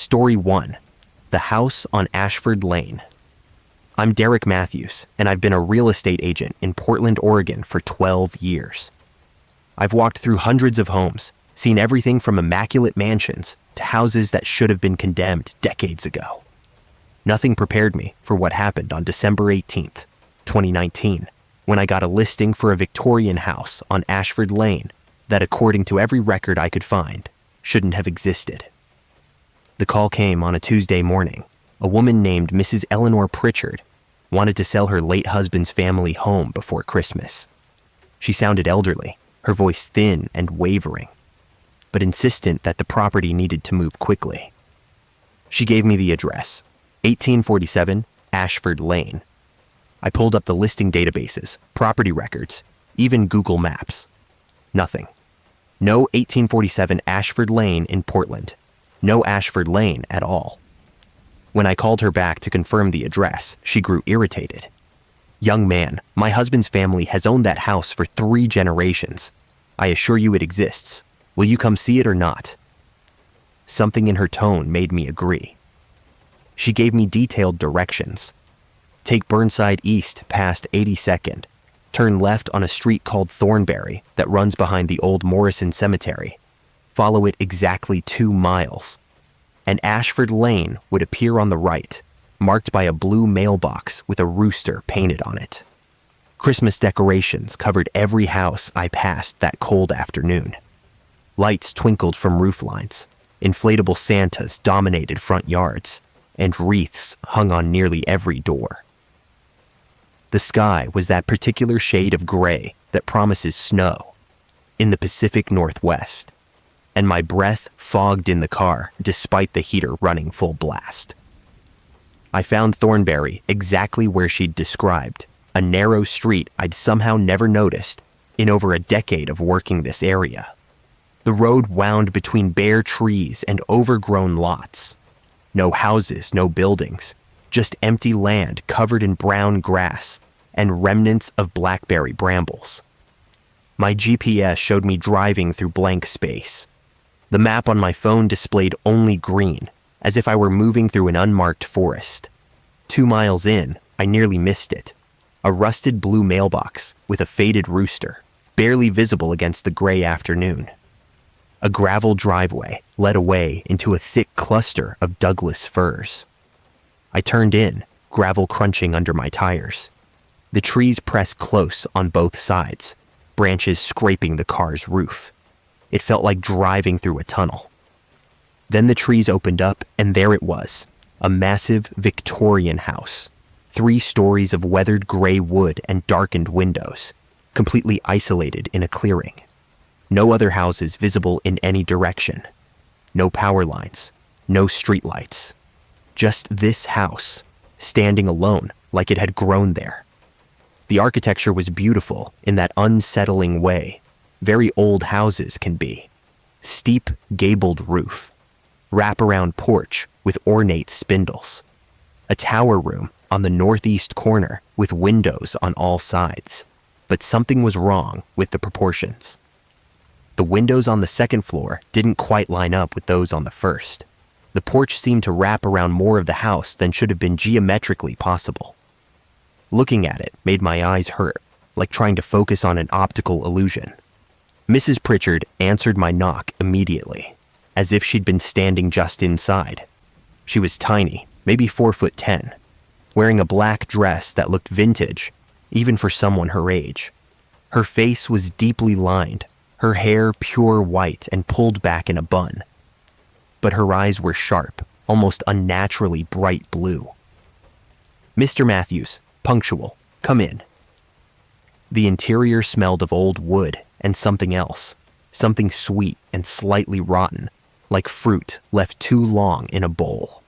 Story 1. The House on Ashford Lane. I'm Derek Matthews, and I've been a real estate agent in Portland, Oregon for 12 years. I've walked through hundreds of homes, seen everything from immaculate mansions to houses that should have been condemned decades ago. Nothing prepared me for what happened on December 18th, 2019, when I got a listing for a Victorian house on Ashford Lane that, according to every record I could find, shouldn't have existed. The call came on a Tuesday morning. A woman named Mrs. Eleanor Pritchard wanted to sell her late husband's family home before Christmas. She sounded elderly, her voice thin and wavering, but insistent that the property needed to move quickly. She gave me the address, 1847 Ashford Lane. I pulled up the listing databases, property records, even Google Maps. Nothing. No 1847 Ashford Lane in Portland. No Ashford Lane at all. When I called her back to confirm the address, she grew irritated. "Young man, my husband's family has owned that house for 3 generations. I assure you it exists. Will you come see it or not?" Something in her tone made me agree. She gave me detailed directions. Take Burnside East past 82nd. Turn left on a street called Thornberry that runs behind the old Morrison Cemetery. Follow it exactly 2 miles. And Ashford Lane would appear on the right, marked by a blue mailbox with a rooster painted on it. Christmas decorations covered every house I passed that cold afternoon. Lights twinkled from roof lines, inflatable Santas dominated front yards, and wreaths hung on nearly every door. The sky was that particular shade of gray that promises snow in the Pacific Northwest, and my breath fogged in the car despite the heater running full blast. I found Thornberry exactly where she'd described, a narrow street I'd somehow never noticed in over a decade of working this area. The road wound between bare trees and overgrown lots. No houses, no buildings, just empty land covered in brown grass and remnants of blackberry brambles. My GPS showed me driving through blank space. The map on my phone displayed only green, as if I were moving through an unmarked forest. 2 miles in, I nearly missed it. A rusted blue mailbox with a faded rooster, barely visible against the gray afternoon. A gravel driveway led away into a thick cluster of Douglas firs. I turned in, gravel crunching under my tires. The trees pressed close on both sides, branches scraping the car's roof. It felt like driving through a tunnel. Then the trees opened up, and there it was, a massive Victorian house, 3 stories of weathered gray wood and darkened windows, completely isolated in a clearing. No other houses visible in any direction. No power lines, no streetlights. Just this house, standing alone like it had grown there. The architecture was beautiful in that unsettling way very old houses can be. Steep, gabled roof. Wraparound porch with ornate spindles. A tower room on the northeast corner with windows on all sides. But something was wrong with the proportions. The windows on the second floor didn't quite line up with those on the first. The porch seemed to wrap around more of the house than should have been geometrically possible. Looking at it made my eyes hurt, like trying to focus on an optical illusion. Mrs. Pritchard answered my knock immediately, as if she'd been standing just inside. She was tiny, maybe 4'10", wearing a black dress that looked vintage, even for someone her age. Her face was deeply lined, her hair pure white and pulled back in a bun. But her eyes were sharp, almost unnaturally bright blue. "Mr. Matthews, punctual, come in." The interior smelled of old wood and something else, something sweet and slightly rotten, like fruit left too long in a bowl.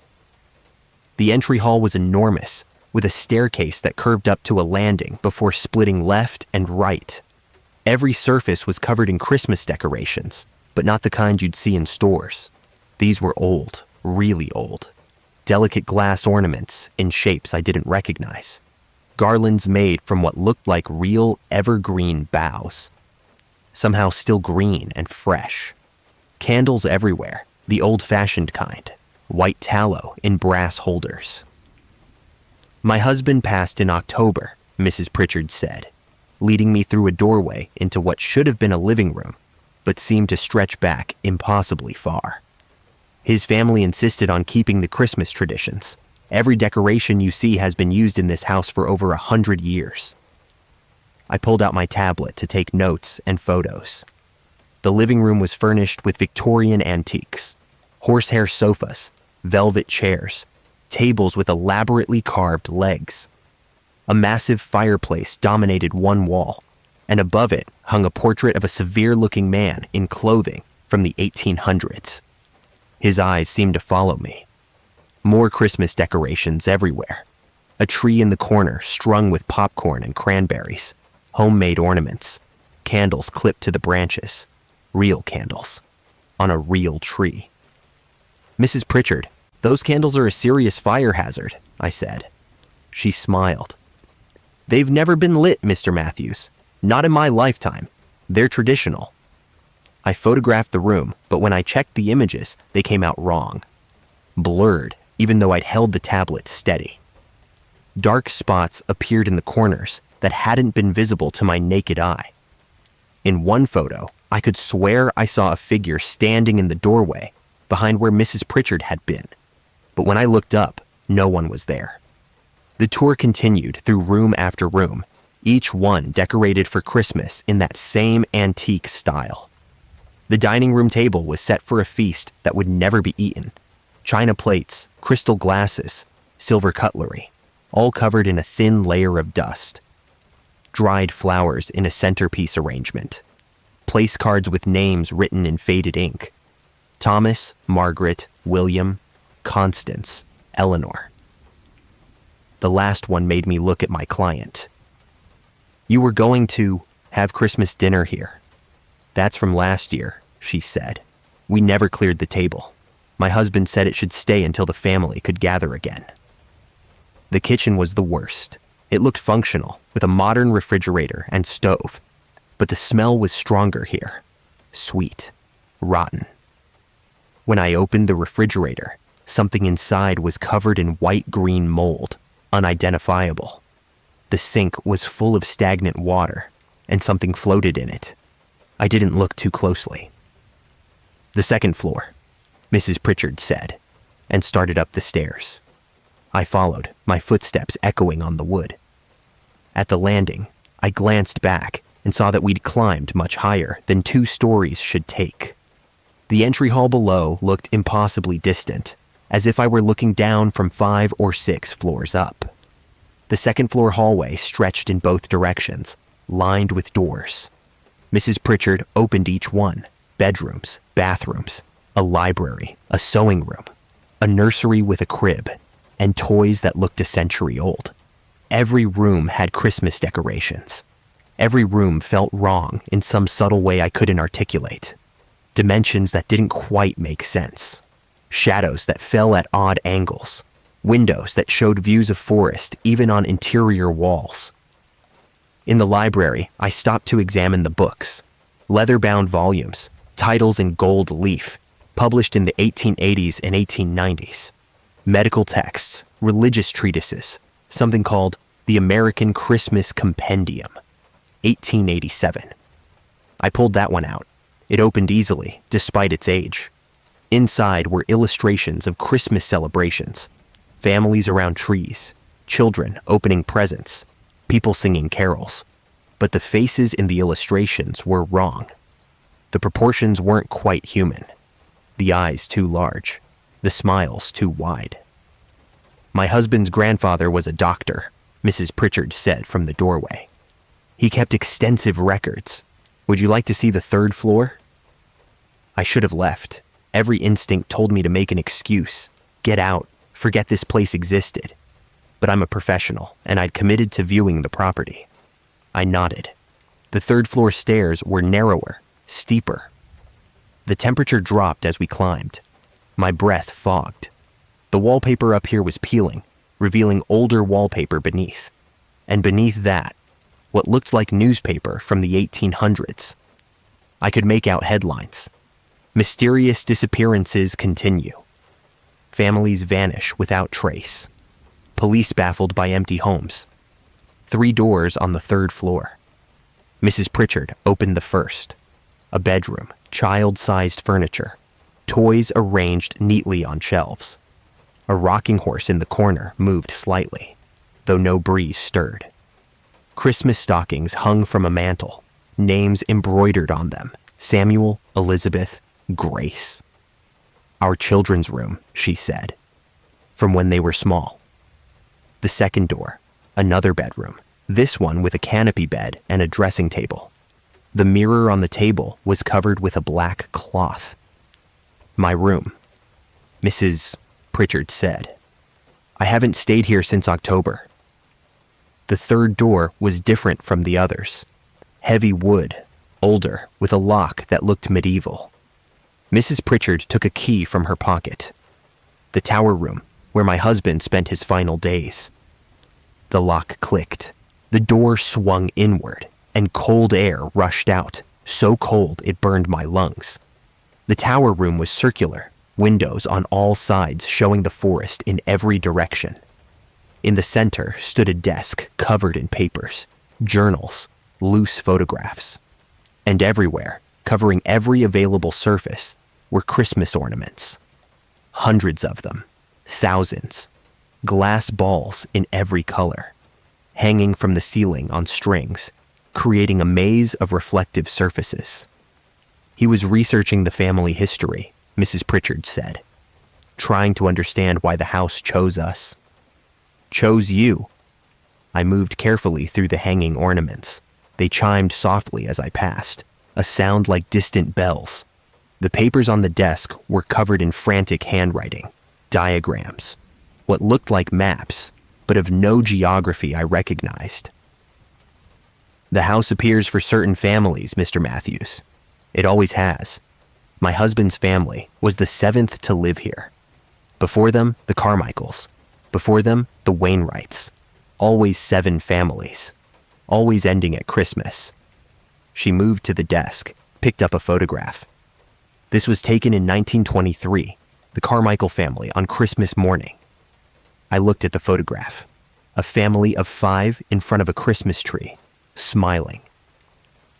The entry hall was enormous, with a staircase that curved up to a landing before splitting left and right. Every surface was covered in Christmas decorations, but not the kind you'd see in stores. These were old, really old. Delicate glass ornaments in shapes I didn't recognize. Garlands made from what looked like real evergreen boughs. Somehow still green and fresh. Candles everywhere, the old-fashioned kind. white tallow in brass holders. My husband passed in October, Mrs. Pritchard said, leading me through a doorway into what should have been a living room, but seemed to stretch back impossibly far. His family insisted on keeping the Christmas traditions. Every decoration you see has been used in this house for over 100 years. I pulled out my tablet to take notes and photos. The living room was furnished with Victorian antiques, horsehair sofas, velvet chairs, tables with elaborately carved legs. A massive fireplace dominated one wall, and above it hung a portrait of a severe-looking man in clothing from the 1800s. His eyes seemed to follow me. More Christmas decorations everywhere. A tree in the corner strung with popcorn and cranberries, homemade ornaments, candles clipped to the branches, real candles, on a real tree. Mrs. Pritchard, those candles are a serious fire hazard, I said. She smiled. They've never been lit, Mr. Matthews. Not in my lifetime. They're traditional. I photographed the room, but when I checked the images, they came out wrong. Blurred, even though I'd held the tablet steady. Dark spots appeared in the corners that hadn't been visible to my naked eye. In one photo, I could swear I saw a figure standing in the doorway behind where Mrs. Pritchard had been. But when I looked up, no one was there. The tour continued through room after room, each one decorated for Christmas in that same antique style. The dining room table was set for a feast that would never be eaten. China plates, crystal glasses, silver cutlery, all covered in a thin layer of dust. Dried flowers in a centerpiece arrangement. Place cards with names written in faded ink. Thomas, Margaret, William, Constance, Eleanor. The last one made me look at my client. You were going to have Christmas dinner here. That's from last year, she said. We never cleared the table. My husband said it should stay until the family could gather again. The kitchen was the worst. It looked functional, with a modern refrigerator and stove, but the smell was stronger here. Sweet. Rotten. When I opened the refrigerator, something inside was covered in white-green mold, unidentifiable. The sink was full of stagnant water, and something floated in it. I didn't look too closely. The second floor, Mrs. Pritchard said, and started up the stairs. I followed, my footsteps echoing on the wood. At the landing, I glanced back and saw that we'd climbed much higher than 2 stories should take. The entry hall below looked impossibly distant, as if I were looking down from 5 or 6 floors up. The second floor hallway stretched in both directions, lined with doors. Mrs. Pritchard opened each one: bedrooms, bathrooms, a library, a sewing room, a nursery with a crib, and toys that looked a century old. Every room had Christmas decorations. Every room felt wrong in some subtle way I couldn't articulate. Dimensions that didn't quite make sense. Shadows that fell at odd angles. Windows that showed views of forest even on interior walls. In the library, I stopped to examine the books. Leather-bound volumes, titles in gold leaf, published in the 1880s and 1890s. Medical texts, religious treatises, something called the American Christmas Compendium, 1887. I pulled that one out. It opened easily, despite its age. Inside were illustrations of Christmas celebrations, families around trees, children opening presents, people singing carols. But the faces in the illustrations were wrong. The proportions weren't quite human. The eyes too large, the smiles too wide. My husband's grandfather was a doctor, Mrs. Pritchard said from the doorway. He kept extensive records. Would you like to see the 3rd floor? I should have left. Every instinct told me to make an excuse, get out, forget this place existed. But I'm a professional, and I'd committed to viewing the property. I nodded. The 3rd floor stairs were narrower, steeper. The temperature dropped as we climbed. My breath fogged. The wallpaper up here was peeling, revealing older wallpaper beneath. And beneath that, what looked like newspaper from the 1800s. I could make out headlines. Mysterious disappearances continue. Families vanish without trace. Police baffled by empty homes. 3 doors on the 3rd floor. Mrs. Pritchard opened the first. A bedroom, child-sized furniture, toys arranged neatly on shelves. A rocking horse in the corner moved slightly, though no breeze stirred. Christmas stockings hung from a mantel, names embroidered on them: Samuel, Elizabeth, Grace. Our children's room, she said, from when they were small. The 2nd door, another bedroom, this one with a canopy bed and a dressing table. The mirror on the table was covered with a black cloth. My room, Mrs. Pritchard said. I haven't stayed here since October. The 3rd door was different from the others. Heavy wood, older, with a lock that looked medieval. Mrs. Pritchard took a key from her pocket. The tower room, where my husband spent his final days. The lock clicked. The door swung inward, and cold air rushed out, so cold it burned my lungs. The tower room was circular, windows on all sides showing the forest in every direction. In the center stood a desk covered in papers, journals, loose photographs. And everywhere, covering every available surface, were Christmas ornaments. Hundreds of them, thousands, glass balls in every color, hanging from the ceiling on strings, creating a maze of reflective surfaces. He was researching the family history, Mrs. Pritchard said, trying to understand why the house chose us. Chose you. I moved carefully through the hanging ornaments. They chimed softly as I passed, a sound like distant bells. The papers on the desk were covered in frantic handwriting, diagrams, what looked like maps, but of no geography I recognized. The house appears for certain families, Mr. Matthews. It always has. My husband's family was the 7th to live here. Before them, the Carmichaels. Before them, the Wainwrights. Always 7 families. Always ending at Christmas. She moved to the desk, picked up a photograph. This was taken in 1923, the Carmichael family on Christmas morning. I looked at the photograph. A family of 5 in front of a Christmas tree, smiling.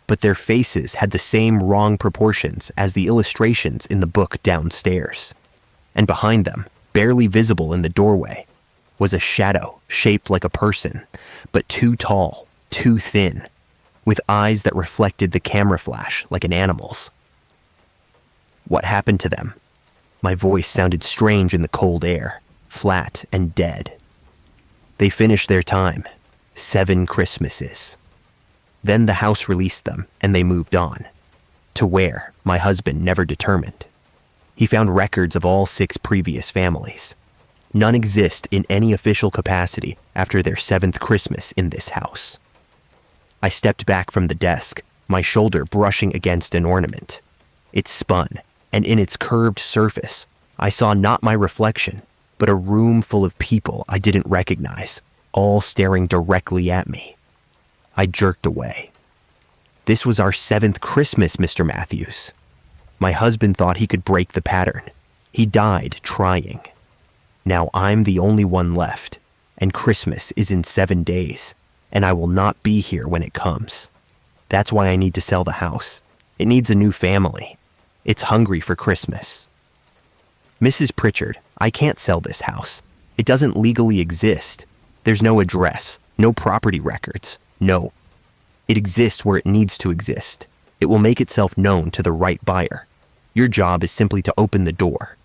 But their faces had the same wrong proportions as the illustrations in the book downstairs. And behind them, barely visible in the doorway, was a shadow shaped like a person, but too tall, too thin, with eyes that reflected the camera flash like an animal's. What happened to them? My voice sounded strange in the cold air, flat and dead. They finished their time, 7 Christmases. Then the house released them, and they moved on. To where, my husband never determined. He found records of all 6 previous families. None exist in any official capacity after their 7th Christmas in this house. I stepped back from the desk, my shoulder brushing against an ornament. It spun, and in its curved surface, I saw not my reflection, but a room full of people I didn't recognize, all staring directly at me. I jerked away. This was our 7th Christmas, Mr. Matthews. My husband thought he could break the pattern. He died trying. Now I'm the only one left, and Christmas is in 7 days, and I will not be here when it comes. That's why I need to sell the house. It needs a new family. It's hungry for Christmas. Mrs. Pritchard, I can't sell this house. It doesn't legally exist. There's no address, no property records, no. It exists where it needs to exist. It will make itself known to the right buyer. Your job is simply to open the door.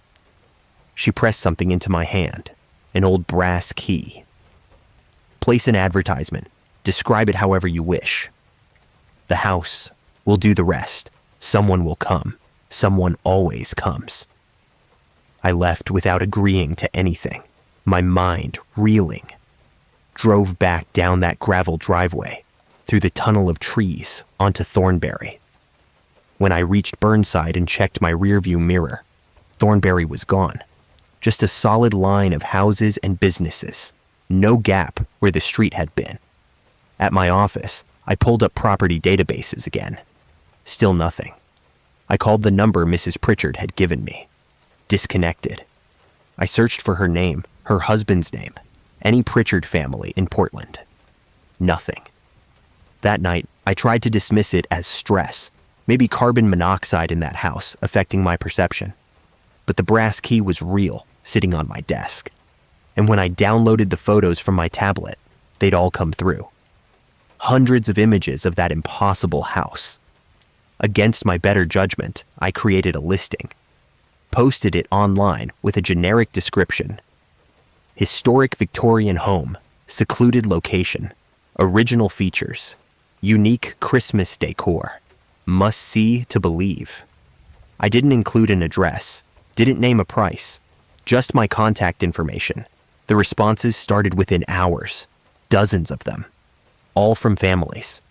She pressed something into my hand, an old brass key. Place an advertisement. Describe it however you wish. The house will do the rest. Someone will come. Someone always comes. I left without agreeing to anything, my mind reeling. Drove back down that gravel driveway, through the tunnel of trees, onto Thornberry. When I reached Burnside and checked my rearview mirror, Thornberry was gone. Just a solid line of houses and businesses, no gap where the street had been. At my office, I pulled up property databases again. Still nothing. I called the number Mrs. Pritchard had given me. Disconnected. I searched for her name, her husband's name, any Pritchard family in Portland. Nothing. That night, I tried to dismiss it as stress, maybe carbon monoxide in that house affecting my perception. But the brass key was real, sitting on my desk. And when I downloaded the photos from my tablet, they'd all come through. Hundreds of images of that impossible house. Against my better judgment, I created a listing, posted it online with a generic description. Historic Victorian home, secluded location, original features, unique Christmas decor, must see to believe. I didn't include an address, didn't name a price, just my contact information. The responses started within hours, dozens of them, all from families,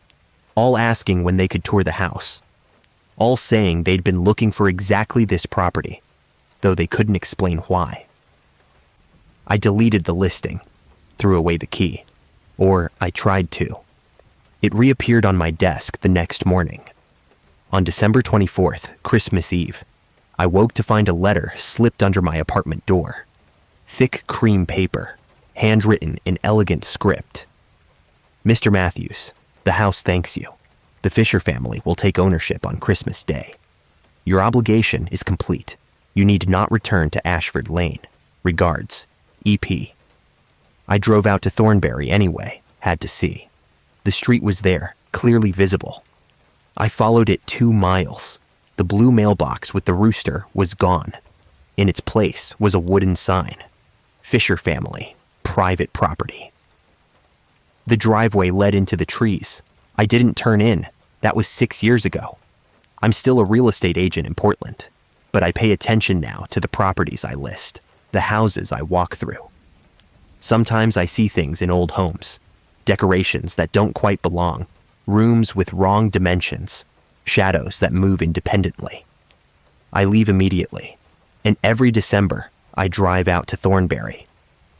all asking when they could tour the house, all saying they'd been looking for exactly this property, though they couldn't explain why. I deleted the listing, threw away the key, or I tried to. It reappeared on my desk the next morning. On December 24th, Christmas Eve, I woke to find a letter slipped under my apartment door. Thick cream paper, handwritten in elegant script. Mr. Matthews, the house thanks you. The Fisher family will take ownership on Christmas Day. Your obligation is complete. You need not return to Ashford Lane. Regards, EP. I drove out to Thornbury anyway, had to see. The street was there, clearly visible. I followed it 2 miles. The blue mailbox with the rooster was gone. In its place was a wooden sign. Fisher family, private property. The driveway led into the trees. I didn't turn in. That was 6 years ago. I'm still a real estate agent in Portland, but I pay attention now to the properties I list, the houses I walk through. Sometimes I see things in old homes, decorations that don't quite belong, rooms with wrong dimensions, shadows that move independently. I leave immediately, and every December, I drive out to Thornbury.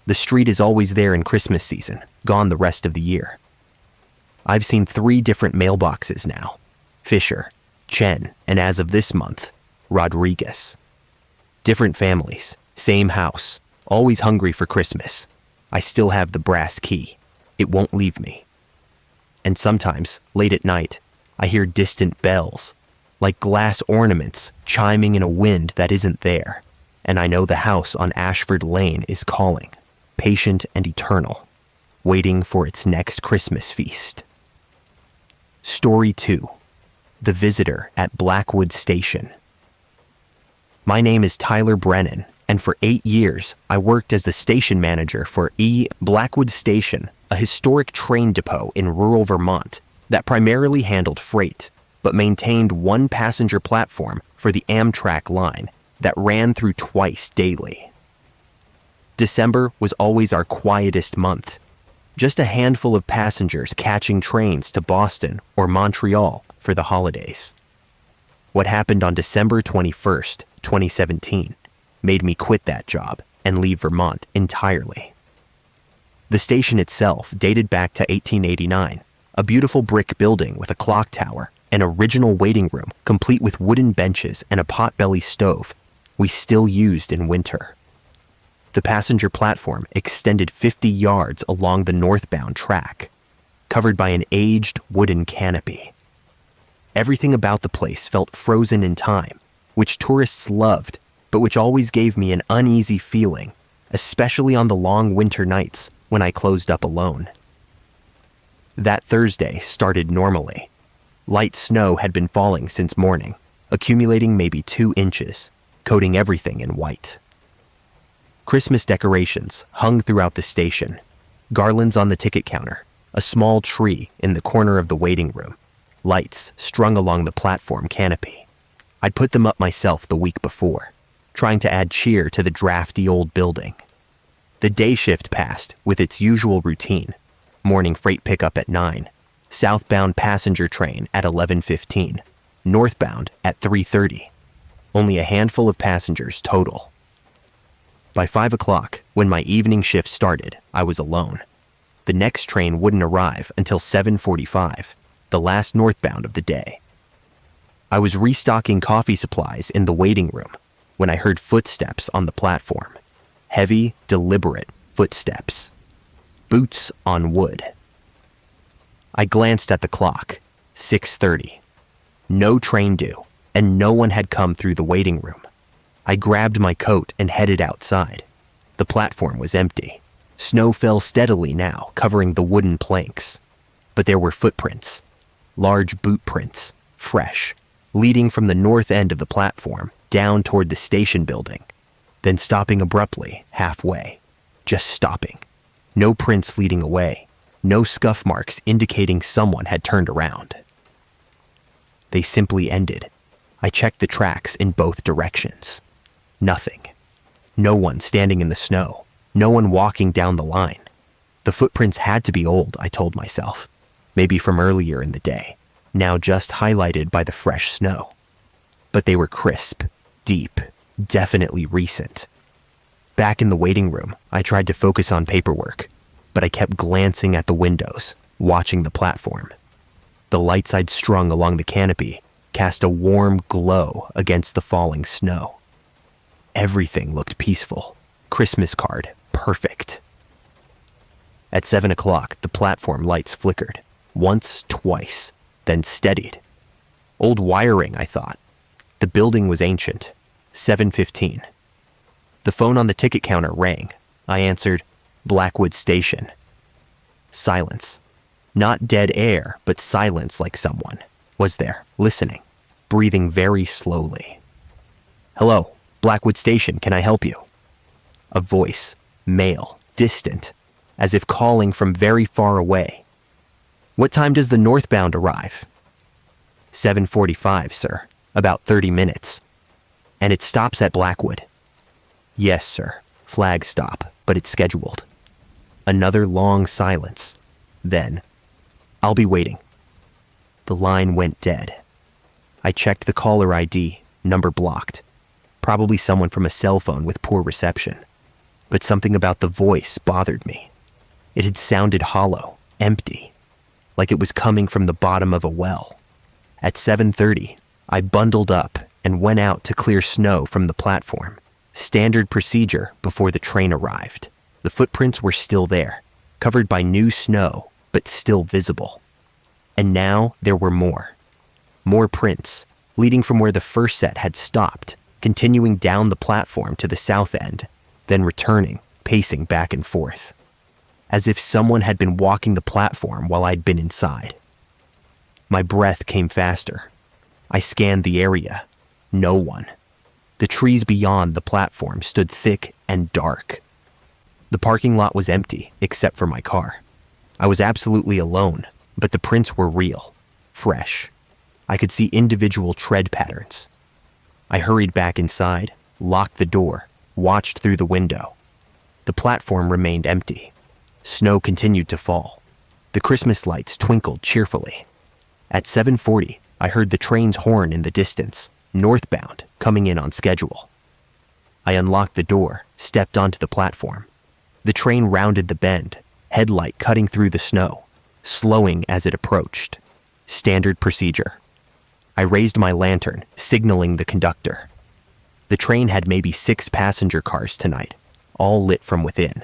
The street is always there in Christmas season, gone the rest of the year. I've seen 3 different mailboxes now: Fisher, Chen, and as of this month, Rodriguez. Different families, same house, always hungry for Christmas. I still have the brass key. It won't leave me. And sometimes, late at night, I hear distant bells, like glass ornaments chiming in a wind that isn't there, and I know the house on Ashford Lane is calling, patient and eternal, waiting for its next Christmas feast. Story 2. The Visitor at Blackwood Station. My name is Tyler Brennan, and for 8 years, I worked as the station manager for Blackwood Station, a historic train depot in rural Vermont that primarily handled freight, but maintained 1 passenger platform for the Amtrak line that ran through twice daily. December was always our quietest month. Just a handful of passengers catching trains to Boston or Montreal for the holidays. What happened on December 21st, 2017, made me quit that job and leave Vermont entirely. The station itself dated back to 1889, a beautiful brick building with a clock tower, an original waiting room complete with wooden benches and a potbelly stove we still used in winter. The passenger platform extended 50 yards along the northbound track, covered by an aged wooden canopy. Everything about the place felt frozen in time, which tourists loved, but which always gave me an uneasy feeling, especially on the long winter nights when I closed up alone. That Thursday started normally. Light snow had been falling since morning, accumulating maybe 2 inches, coating everything in white. Christmas decorations hung throughout the station, garlands on the ticket counter, a small tree in the corner of the waiting room, lights strung along the platform canopy. I'd put them up myself the week before, trying to add cheer to the drafty old building. The day shift passed with its usual routine: morning freight pickup at 9, southbound passenger train at 11:15, northbound at 3:30. Only a handful of passengers total. By 5 o'clock, when my evening shift started, I was alone. The next train wouldn't arrive until 7:45, the last northbound of the day. I was restocking coffee supplies in the waiting room when I heard footsteps on the platform. Heavy, deliberate footsteps. Boots on wood. I glanced at the clock. 6:30. No train due, and no one had come through the waiting room. I grabbed my coat and headed outside. The platform was empty. Snow fell steadily now, covering the wooden planks. But there were footprints. Large boot prints, fresh, leading from the north end of the platform down toward the station building, then stopping abruptly halfway. Just stopping. No prints leading away. No scuff marks indicating someone had turned around. They simply ended. I checked the tracks in both directions. Nothing. No one standing in the snow. No one walking down the line. The footprints had to be old, I told myself. Maybe from earlier in the day, now just highlighted by the fresh snow. But they were crisp, deep, definitely recent. Back in the waiting room, I tried to focus on paperwork, but I kept glancing at the windows, watching the platform. The lights I'd strung along the canopy cast a warm glow against the falling snow. Everything looked peaceful. Christmas card, perfect. At 7 o'clock, the platform lights flickered. Once, twice, then steadied. Old wiring, I thought. The building was ancient. 7:15. The phone on the ticket counter rang. I answered, Blackwood Station. Silence. Not dead air, but silence like someone was there, listening, breathing very slowly. Hello, Blackwood Station, can I help you? A voice, male, distant, as if calling from very far away. What time does the northbound arrive? 7:45, sir. About 30 minutes. And it stops at Blackwood. Yes, sir. Flag stop, but it's scheduled. Another long silence. Then, I'll be waiting. The line went dead. I checked the caller ID, number blocked. Probably someone from a cell phone with poor reception. But something about the voice bothered me. It had sounded hollow, empty, like it was coming from the bottom of a well. At 7:30, I bundled up and went out to clear snow from the platform. Standard procedure before the train arrived. The footprints were still there, covered by new snow, but still visible. And now there were more. More prints, leading from where the first set had stopped, continuing down the platform to the south end, then returning, pacing back and forth. As if someone had been walking the platform while I'd been inside. My breath came faster. I scanned the area. No one. The trees beyond the platform stood thick and dark. The parking lot was empty, except for my car. I was absolutely alone, but the prints were real, fresh. I could see individual tread patterns. I hurried back inside, locked the door, watched through the window. The platform remained empty. Snow continued to fall. The Christmas lights twinkled cheerfully. At 7:40, I heard the train's horn in the distance, northbound, coming in on schedule. I unlocked the door, stepped onto the platform. The train rounded the bend, headlight cutting through the snow, slowing as it approached. Standard procedure. I raised my lantern, signaling the conductor. The train had maybe 6 passenger cars tonight, all lit from within.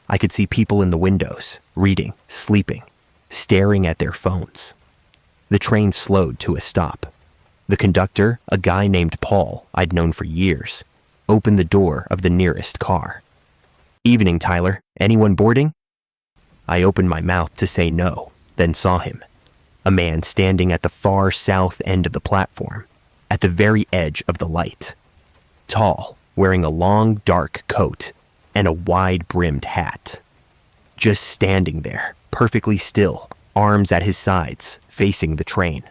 I could see people in the windows, reading, sleeping, staring at their phones. The train slowed to a stop. The conductor, a guy named Paul I'd known for years, opened the door of the nearest car. Evening, Tyler. Anyone boarding? I opened my mouth to say no, then saw him. A man standing at the far south end of the platform, at the very edge of the light. Tall, wearing a long, dark coat and a wide-brimmed hat. Just standing there, perfectly still, arms at his sides, facing the train.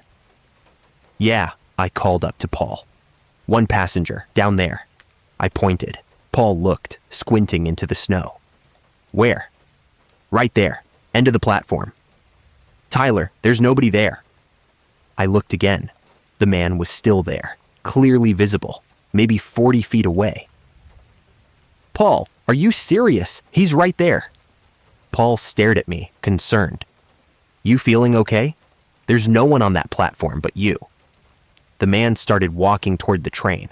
Yeah, I called up to Paul. 1 passenger, down there. I pointed. Paul looked, squinting into the snow. Where? Right there, end of the platform. Tyler, there's nobody there. I looked again. The man was still there, clearly visible, maybe 40 feet away. Paul, are you serious? He's right there. Paul stared at me, concerned. You feeling okay? There's no one on that platform but you. The man started walking toward the train.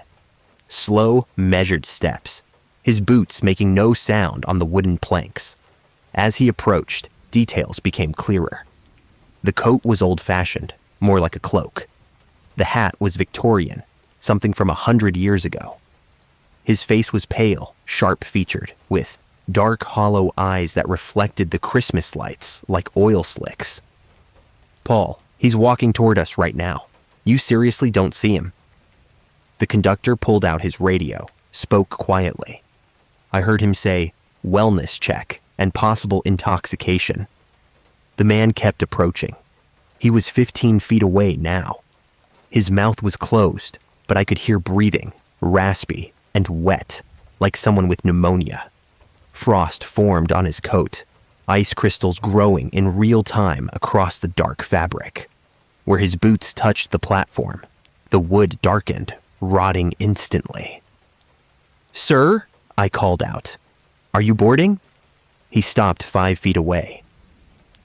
Slow, measured steps. his boots making no sound on the wooden planks. As he approached, details became clearer. The coat was old-fashioned, more like a cloak. The hat was Victorian, something from 100 years ago. His face was pale, sharp-featured, with dark, hollow eyes that reflected the Christmas lights like oil slicks. "Paul, he's walking toward us right now. You seriously don't see him?" The conductor pulled out his radio, spoke quietly. I heard him say, "Wellness check and possible intoxication." The man kept approaching. He was 15 feet away now. His mouth was closed, but I could hear breathing, raspy and wet, like someone with pneumonia. Frost formed on his coat, ice crystals growing in real time across the dark fabric. Where his boots touched the platform, the wood darkened, rotting instantly. "Sir," I called out, "are you boarding?" He stopped 5 feet away.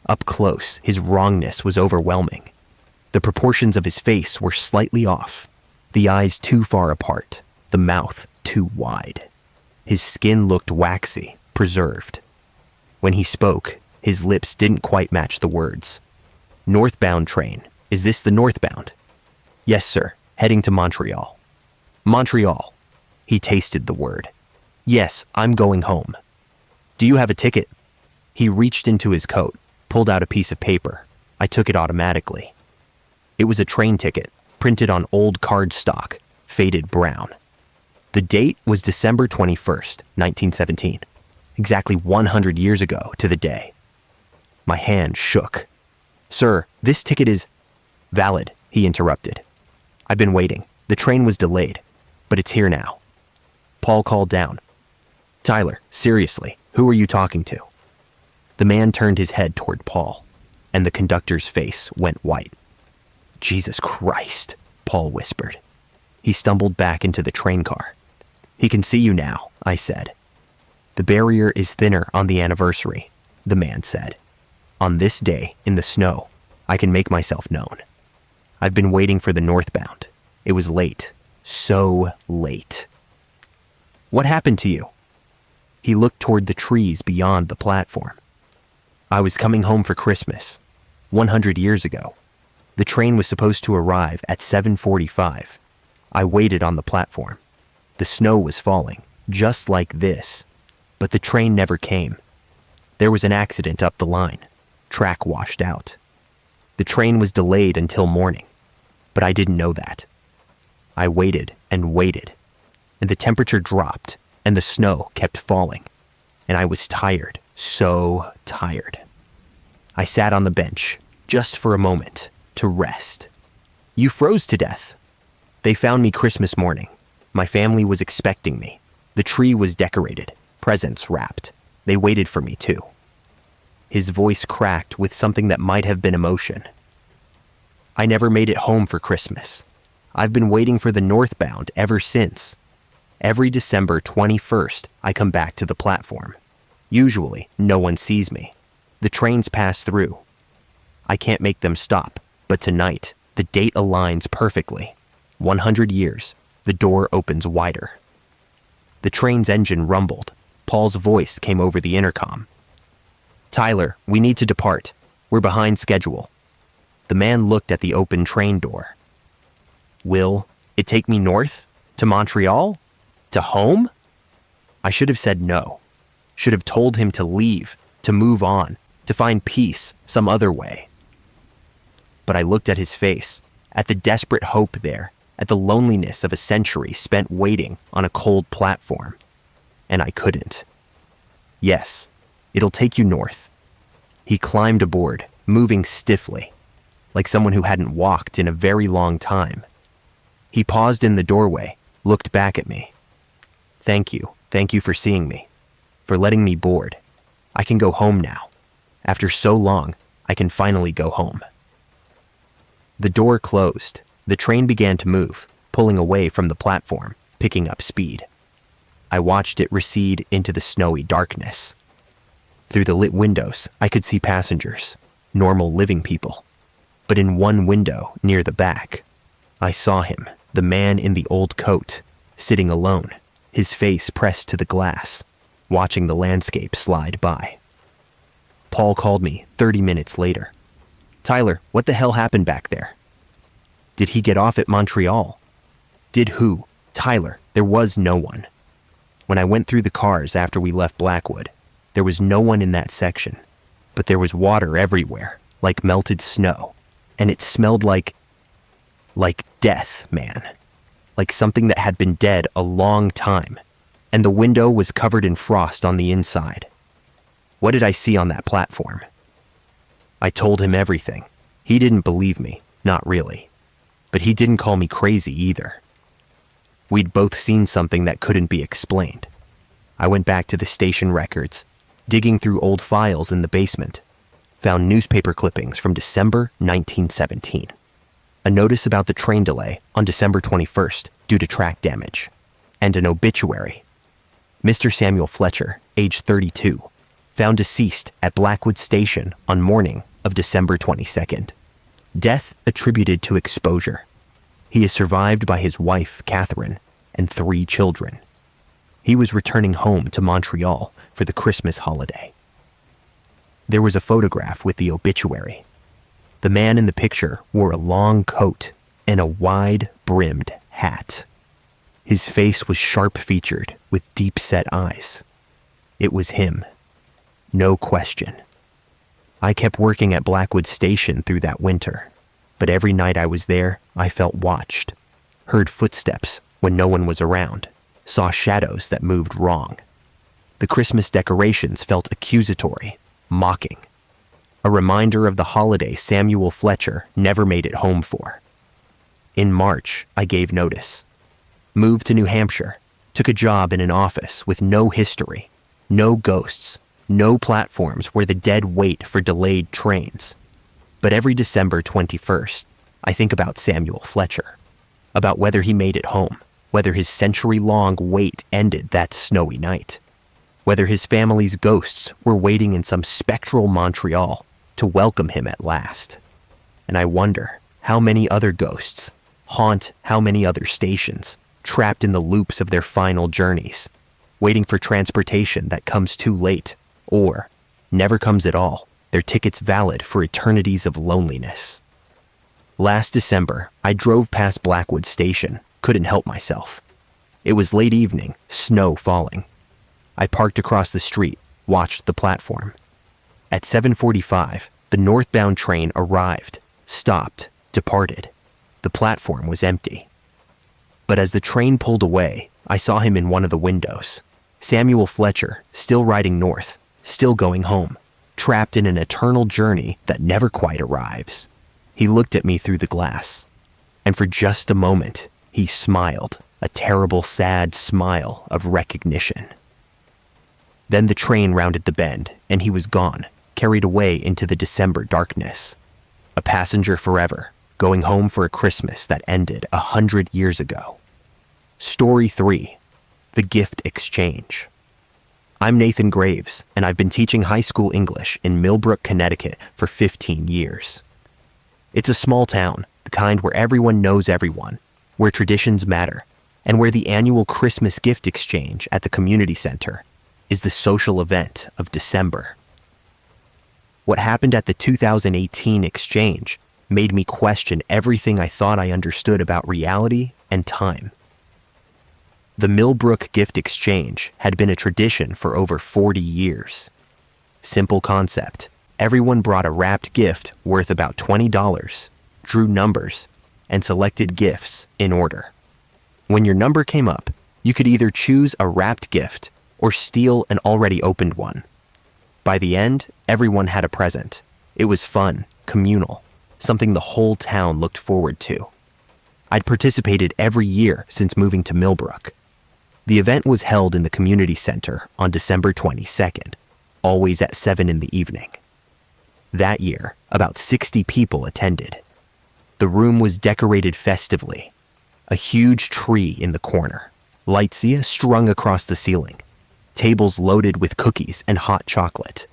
Up close, his wrongness was overwhelming. The proportions of his face were slightly off, the eyes too far apart, the mouth too wide. His skin looked waxy, preserved. When he spoke, his lips didn't quite match the words. "Northbound train. Is this the northbound?" "Yes, sir. Heading to Montreal." "Montreal." He tasted the word. "Yes, I'm going home." "Do you have a ticket?" He reached into his coat, pulled out a piece of paper. I took it automatically. It was a train ticket, printed on old cardstock, faded brown. The date was December 21st, 1917, exactly 100 years ago to the day. My hand shook. "Sir, this ticket is..." "Valid," he interrupted. "I've been waiting. The train was delayed, but it's here now." Paul called down. "Tyler, seriously, who are you talking to?" The man turned his head toward Paul, and the conductor's face went white. "Jesus Christ," Paul whispered. He stumbled back into the train car. "He can see you now," I said. "The barrier is thinner on the anniversary," the man said. "On this day, in the snow, I can make myself known. I've been waiting for the northbound. It was late, so late." "What happened to you?" He looked toward the trees beyond the platform. "I was coming home for Christmas, 100 years ago. The train was supposed to arrive at 7:45. I waited on the platform. The snow was falling, just like this, but the train never came. There was an accident up the line. Track washed out. The train was delayed until morning, but I didn't know that. I waited and waited, and the temperature dropped, and the snow kept falling, and I was tired, so tired. I sat on the bench, just for a moment, to rest. You froze to death. They found me Christmas morning. My family was expecting me. The tree was decorated, presents wrapped. They waited for me, too." His voice cracked with something that might have been emotion. "I never made it home for Christmas. I've been waiting for the northbound ever since. Every December 21st, I come back to the platform. Usually, no one sees me. The trains pass through. I can't make them stop, but tonight, the date aligns perfectly. 100 years, the door opens wider." The train's engine rumbled. Paul's voice came over the intercom. "Tyler, we need to depart. We're behind schedule." The man looked at the open train door. "Will it take me north? To Montreal? To home?" I should have said no. Should have told him to leave, to move on, to find peace some other way. But I looked at his face, at the desperate hope there, at the loneliness of a century spent waiting on a cold platform, and I couldn't. "Yes, it'll take you north." He climbed aboard, moving stiffly, like someone who hadn't walked in a very long time. He paused in the doorway, looked back at me. Thank you for seeing me, for letting me board. I can go home now. After so long, I can finally go home." The door closed. The train began to move, pulling away from the platform, picking up speed. I watched it recede into the snowy darkness. Through the lit windows, I could see passengers, normal living people. But in one window, near the back, I saw him, the man in the old coat, sitting alone, his face pressed to the glass, watching the landscape slide by. Paul called me 30 minutes later. "Tyler, what the hell happened back there?" "Did he get off at Montreal?" "Did who?" "Tyler, there was no one. When I went through the cars after we left Blackwood, there was no one in that section, but there was water everywhere, like melted snow, and it smelled like death, man. Like something that had been dead a long time, and the window was covered in frost on the inside. What did I see on that platform?" I told him everything. He didn't believe me, not really. But he didn't call me crazy either. We'd both seen something that couldn't be explained. I went back to the station records, digging through old files in the basement, found newspaper clippings from December 1917. A notice about the train delay on December 21st due to track damage, and an obituary. Mr. Samuel Fletcher, age 32, found deceased at Blackwood Station on morning of December 22nd. Death attributed to exposure. He is survived by his wife, Catherine, and 3 children. He was returning home to Montreal for the Christmas holiday. There was a photograph with the obituary. The man in the picture wore a long coat and a wide-brimmed hat. His face was sharp-featured with deep-set eyes. It was him. No question. I kept working at Blackwood Station through that winter, but every night I was there, I felt watched, heard footsteps when no one was around, saw shadows that moved wrong. The Christmas decorations felt accusatory, mocking. A reminder of the holiday Samuel Fletcher never made it home for. In March, I gave notice. Moved to New Hampshire, took a job in an office with no history, no ghosts, no platforms where the dead wait for delayed trains. But every December 21st, I think about Samuel Fletcher, about whether he made it home, whether his century-long wait ended that snowy night, whether his family's ghosts were waiting in some spectral Montreal to welcome him at last. And I wonder how many other ghosts haunt how many other stations, trapped in the loops of their final journeys, waiting for transportation that comes too late, or never comes at all, their tickets valid for eternities of loneliness. Last December, I drove past Blackwood Station, couldn't help myself. It was late evening, snow falling. I parked across the street, watched the platform. At 7:45, the northbound train arrived, stopped, departed. The platform was empty. But as the train pulled away, I saw him in one of the windows. Samuel Fletcher, still riding north, still going home, trapped in an eternal journey that never quite arrives. He looked at me through the glass, and for just a moment, he smiled, a terrible, sad smile of recognition. Then the train rounded the bend, and he was gone, carried away into the December darkness. A passenger forever, going home for a Christmas that ended 100 years ago. Story 3, The Gift Exchange. I'm Nathan Graves, and I've been teaching high school English in Millbrook, Connecticut for 15 years. It's a small town, the kind where everyone knows everyone, where traditions matter, and where the annual Christmas gift exchange at the community center is the social event of December. What happened at the 2018 exchange made me question everything I thought I understood about reality and time. The Millbrook Gift Exchange had been a tradition for over 40 years. Simple concept. Everyone brought a wrapped gift worth about $20, drew numbers, and selected gifts in order. When your number came up, you could either choose a wrapped gift or steal an already opened one. By the end, everyone had a present. It was fun, communal, something the whole town looked forward to. I'd participated every year since moving to Millbrook. The event was held in the community center on December 22nd, always at 7 in the evening. That year, about 60 people attended. The room was decorated festively. A huge tree in the corner, lightsia strung across the ceiling, tables loaded with cookies and hot chocolate.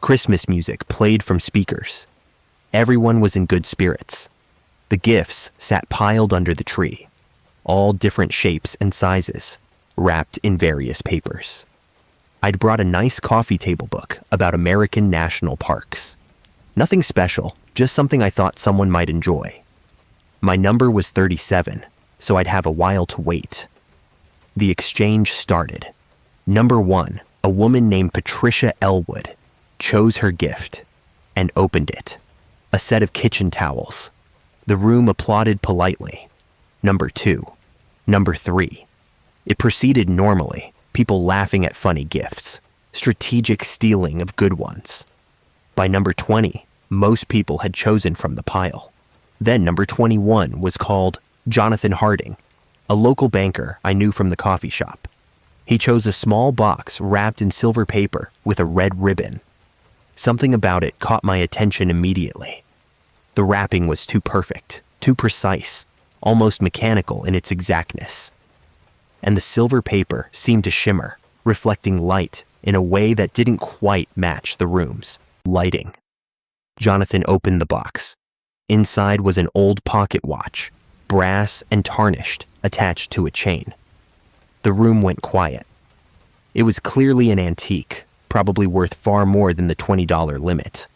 Christmas music played from speakers. Everyone was in good spirits. The gifts sat piled under the tree, all different shapes and sizes, wrapped in various papers. I'd brought a nice coffee table book about American national parks. Nothing special, just something I thought someone might enjoy. My number was 37, so I'd have a while to wait. The exchange started. Number 1, a woman named Patricia Elwood, chose her gift and opened it. A set of kitchen towels. The room applauded politely. Number 2. Number 3. It proceeded normally, people laughing at funny gifts, strategic stealing of good ones. By number 20, most people had chosen from the pile. Then number 21 was called Jonathan Harding, a local banker I knew from the coffee shop. He chose a small box wrapped in silver paper with a red ribbon. Something about it caught my attention immediately. The wrapping was too perfect, too precise, almost mechanical in its exactness. And the silver paper seemed to shimmer, reflecting light in a way that didn't quite match the room's lighting. Jonathan opened the box. Inside was an old pocket watch, brass and tarnished, attached to a chain. The room went quiet. It was clearly an antique, probably worth far more than the $20 limit.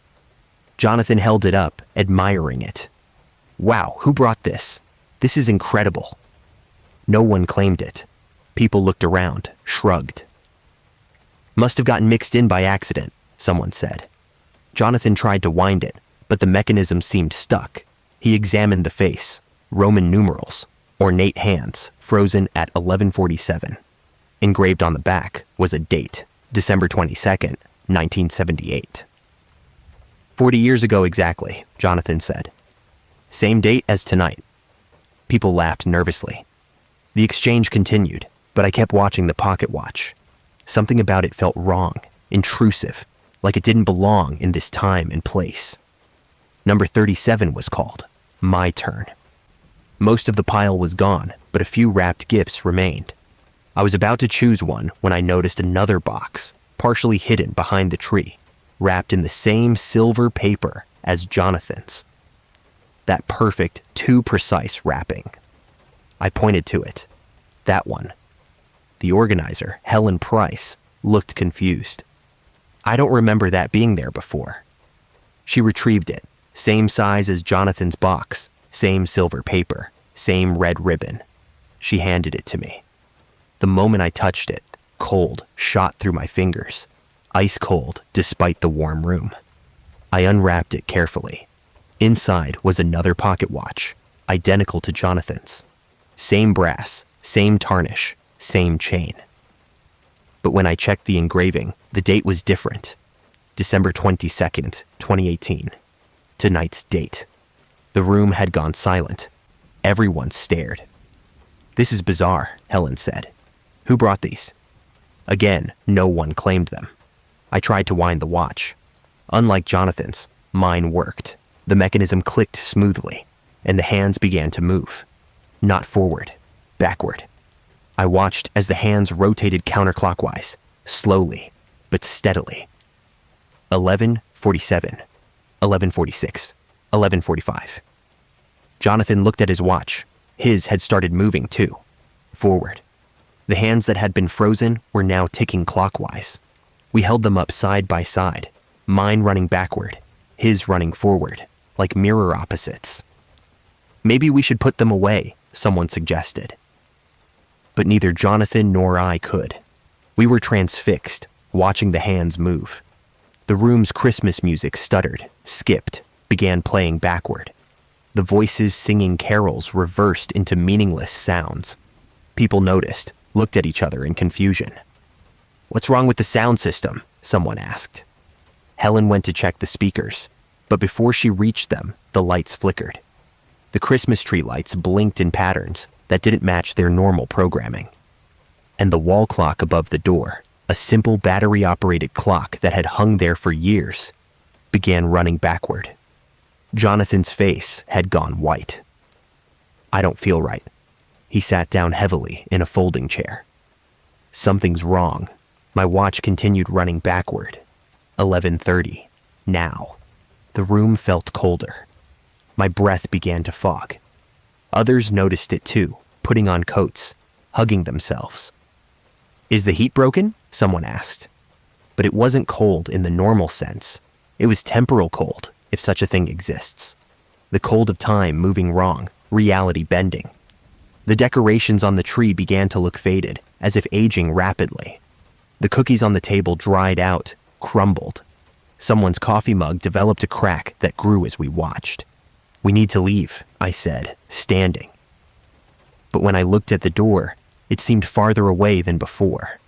Jonathan held it up, admiring it. "Wow, who brought this? This is incredible." No one claimed it. People looked around, shrugged. "Must have gotten mixed in by accident," someone said. Jonathan tried to wind it, but the mechanism seemed stuck. He examined the face, Roman numerals, ornate hands, frozen at 1147. Engraved on the back was a date, December 22nd, 1978. 40 years ago exactly, Jonathan said. Same date as tonight. People laughed nervously. The exchange continued, but I kept watching the pocket watch. Something about it felt wrong, intrusive, like it didn't belong in this time and place. Number 37 was called. My turn. Most of the pile was gone, but a few wrapped gifts remained. I was about to choose one when I noticed another box, partially hidden behind the tree, wrapped in the same silver paper as Jonathan's. That perfect, too precise wrapping. I pointed to it. That one. The organizer, Helen Price, looked confused. I don't remember that being there before. She retrieved it, same size as Jonathan's box, same silver paper, same red ribbon. She handed it to me. The moment I touched it, cold shot through my fingers, ice cold despite the warm room. I unwrapped it carefully. Inside was another pocket watch, identical to Jonathan's. Same brass, same tarnish, same chain. But when I checked the engraving, the date was different. December 22nd, 2018. Tonight's date. The room had gone silent. Everyone stared. This is bizarre, Helen said. Who brought these? Again, no one claimed them. I tried to wind the watch. Unlike Jonathan's, mine worked. The mechanism clicked smoothly, and the hands began to move. Not forward, backward. I watched as the hands rotated counterclockwise, slowly, but steadily. 11:47, 11:46, 11:45. Jonathan looked at his watch. His had started moving too, forward. The hands that had been frozen were now ticking clockwise. We held them up side by side, mine running backward, his running forward, like mirror opposites. Maybe we should put them away, someone suggested. But neither Jonathan nor I could. We were transfixed, watching the hands move. The room's Christmas music stuttered, skipped, began playing backward. The voices singing carols reversed into meaningless sounds. People noticed, looked at each other in confusion. What's wrong with the sound system? Someone asked. Helen went to check the speakers, but before she reached them, the lights flickered. The Christmas tree lights blinked in patterns that didn't match their normal programming. And the wall clock above the door, a simple battery-operated clock that had hung there for years, began running backward. Jonathan's face had gone white. I don't feel right. He sat down heavily in a folding chair. Something's wrong. My watch continued running backward. 11:30. Now. The room felt colder. My breath began to fog. Others noticed it too, putting on coats, hugging themselves. "Is the heat broken?" someone asked. But it wasn't cold in the normal sense. It was temporal cold, if such a thing exists. The cold of time moving wrong, reality bending. The decorations on the tree began to look faded, as if aging rapidly. The cookies on the table dried out, crumbled. Someone's coffee mug developed a crack that grew as we watched. "We need to leave," I said, standing. But when I looked at the door, it seemed farther away than before.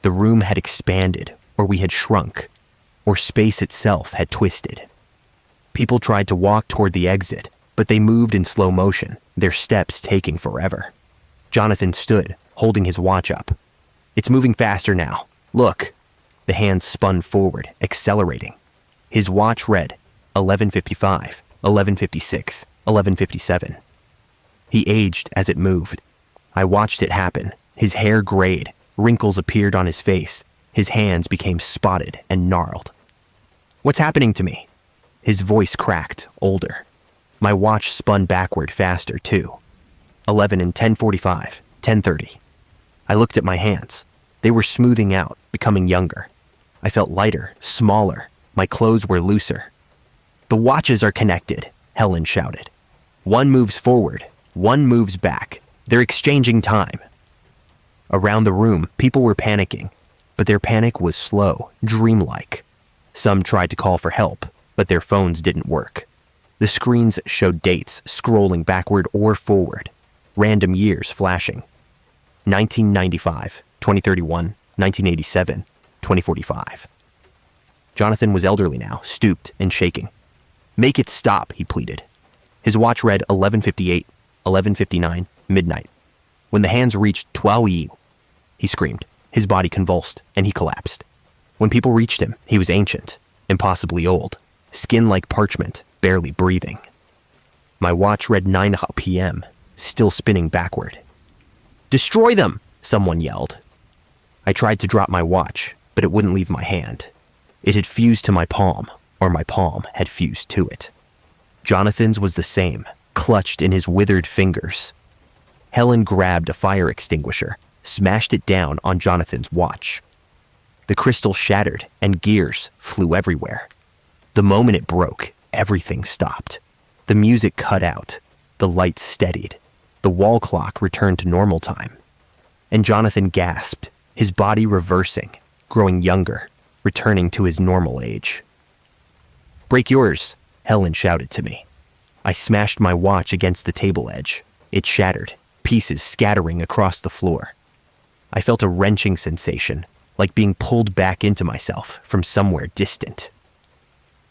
The room had expanded, or we had shrunk, or space itself had twisted. People tried to walk toward the exit, but they moved in slow motion, their steps taking forever. Jonathan stood, holding his watch up. "It's moving faster now. Look." The hand spun forward, accelerating. His watch read 11:55, 11:56, 11:57. He aged as it moved. I watched it happen. His hair grayed, wrinkles appeared on his face, his hands became spotted and gnarled. "What's happening to me?" His voice cracked, older. My watch spun backward faster, too. 11 and 10:45, 10:30. I looked at my hands. They were smoothing out, becoming younger. I felt lighter, smaller. My clothes were looser. "The watches are connected," Helen shouted. "One moves forward, one moves back. They're exchanging time." Around the room, people were panicking, but their panic was slow, dreamlike. Some tried to call for help, but their phones didn't work. The screens showed dates scrolling backward or forward, random years flashing. 1995, 2031, 1987, 2045. Jonathan was elderly now, stooped and shaking. "Make it stop," he pleaded. His watch read 11:58, 11:59, midnight. When the hands reached 12, he screamed. His body convulsed, and he collapsed. When people reached him, he was ancient, impossibly old, skin like parchment, barely breathing. My watch read 9 p.m., still spinning backward. "Destroy them!" someone yelled. I tried to drop my watch, but it wouldn't leave my hand. It had fused to my palm, or my palm had fused to it. Jonathan's was the same, clutched in his withered fingers. Helen grabbed a fire extinguisher, smashed it down on Jonathan's watch. The crystal shattered, and gears flew everywhere. The moment it broke, everything stopped. The music cut out, the lights steadied, the wall clock returned to normal time. And Jonathan gasped, his body reversing, growing younger, returning to his normal age. "Break yours," Helen shouted to me. I smashed my watch against the table edge. It shattered, pieces scattering across the floor. I felt a wrenching sensation, like being pulled back into myself from somewhere distant.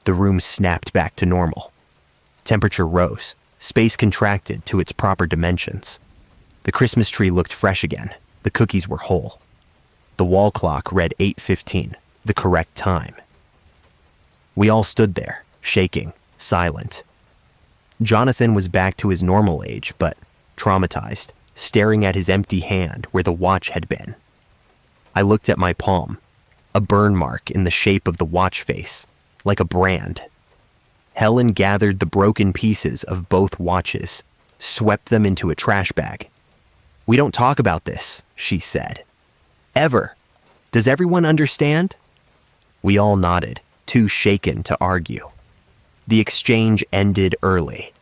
The room snapped back to normal. Temperature rose, space contracted to its proper dimensions. The Christmas tree looked fresh again, the cookies were whole. The wall clock read 8:15, the correct time. We all stood there, shaking, silent. Jonathan was back to his normal age, but traumatized, staring at his empty hand where the watch had been. I looked at my palm, a burn mark in the shape of the watch face, like a brand. Helen gathered the broken pieces of both watches, swept them into a trash bag. "We don't talk about this," she said. "Ever. Does everyone understand?" We all nodded, too shaken to argue. The exchange ended early.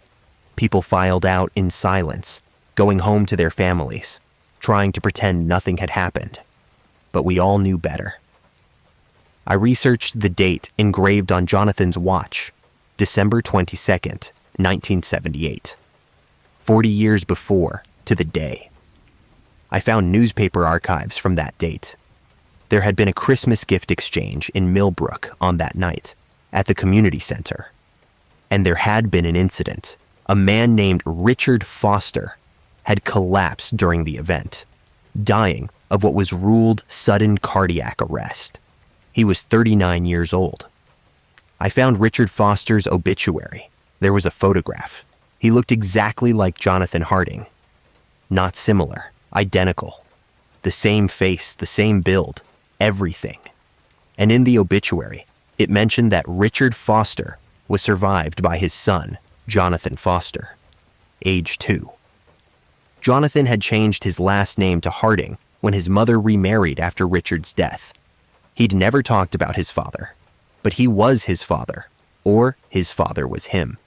People filed out in silence, going home to their families, trying to pretend nothing had happened. But we all knew better. I researched the date engraved on Jonathan's watch, December 22nd, 1978. 40 years before, to the day. I found newspaper archives from that date. There had been a Christmas gift exchange in Millbrook on that night, at the community center. And there had been an incident. A man named Richard Foster had collapsed during the event, dying of what was ruled sudden cardiac arrest. He was 39 years old. I found Richard Foster's obituary. There was a photograph. He looked exactly like Jonathan Harding. Not similar, identical. The same face, the same build, everything. And in the obituary, it mentioned that Richard Foster was survived by his son, Jonathan Foster, age 2. Jonathan had changed his last name to Harding when his mother remarried after Richard's death. He'd never talked about his father, but he was his father, or his father was him.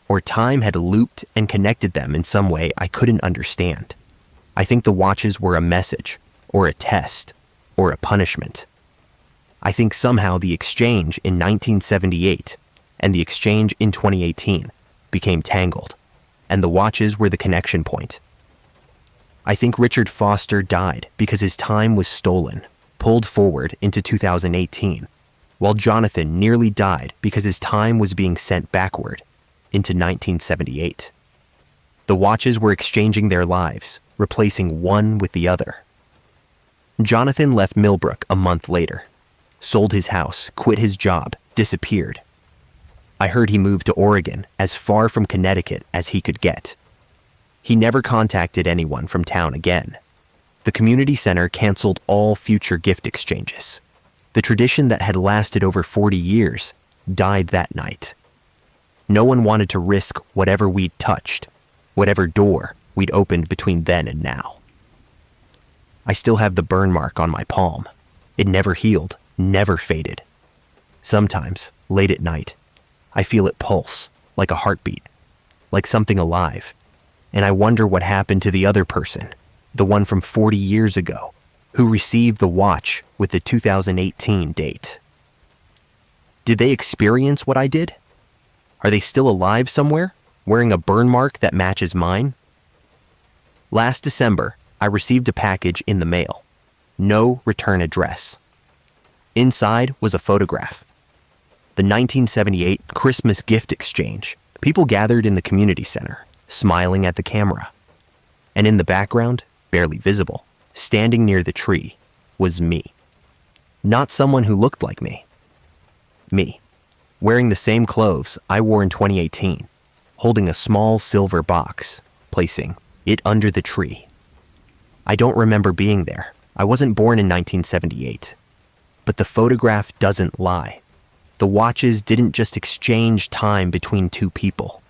Or time had looped and connected them in some way I couldn't understand. I think the watches were a message, or a test, or a punishment. I think somehow the exchange in 1978 and the exchange in 2018 became tangled, and the watches were the connection point. I think Richard Foster died because his time was stolen, pulled forward into 2018, while Jonathan nearly died because his time was being sent backward into 1978. The watches were exchanging their lives, replacing one with the other. Jonathan left Millbrook a month later, sold his house, quit his job, disappeared. I heard he moved to Oregon, as far from Connecticut as he could get. He never contacted anyone from town again. The community center canceled all future gift exchanges. The tradition that had lasted over 40 years died that night. No one wanted to risk whatever we'd touched, whatever door we'd opened between then and now. I still have the burn mark on my palm. It never healed, never faded. Sometimes, late at night, I feel it pulse, like a heartbeat, like something alive, and I wonder what happened to the other person, the one from 40 years ago, who received the watch with the 2018 date. Did they experience what I did? Are they still alive somewhere, wearing a burn mark that matches mine? Last December, I received a package in the mail. No return address. Inside was a photograph. The 1978 Christmas gift exchange. People gathered in the community center, smiling at the camera. And in the background, barely visible, standing near the tree, was me. Not someone who looked like me. Me, wearing the same clothes I wore in 2018, holding a small silver box, placing it under the tree. I don't remember being there. I wasn't born in 1978. But the photograph doesn't lie. The watches didn't just exchange time between two people.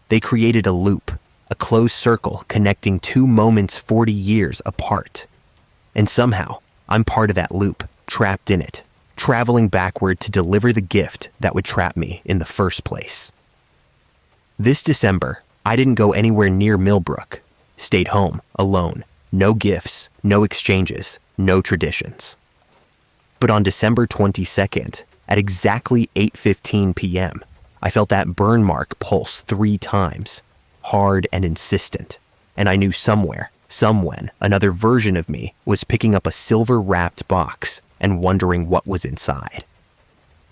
They created a loop, a closed circle connecting two moments 40 years apart. And somehow, I'm part of that loop, trapped in it, traveling backward to deliver the gift that would trap me in the first place. This December, I didn't go anywhere near Millbrook. Stayed home, alone. No gifts, no exchanges, no traditions. But on December 22nd, at exactly 8:15 p.m., I felt that burn mark pulse 3 times, hard and insistent, and I knew somewhere, somewhen, another version of me was picking up a silver-wrapped box and wondering what was inside.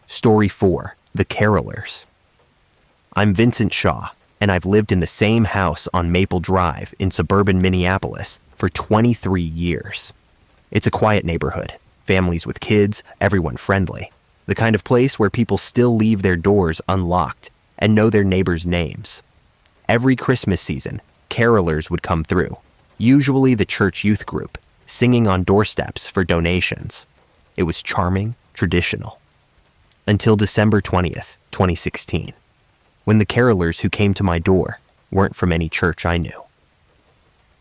Story 4, The Carolers. I'm Vincent Shaw, and I've lived in the same house on Maple Drive in suburban Minneapolis for 23 years. It's a quiet neighborhood, families with kids, everyone friendly. The kind of place where people still leave their doors unlocked and know their neighbors' names. Every Christmas season, carolers would come through, usually the church youth group, singing on doorsteps for donations. It was charming, traditional. Until December 20th, 2016, when the carolers who came to my door weren't from any church I knew.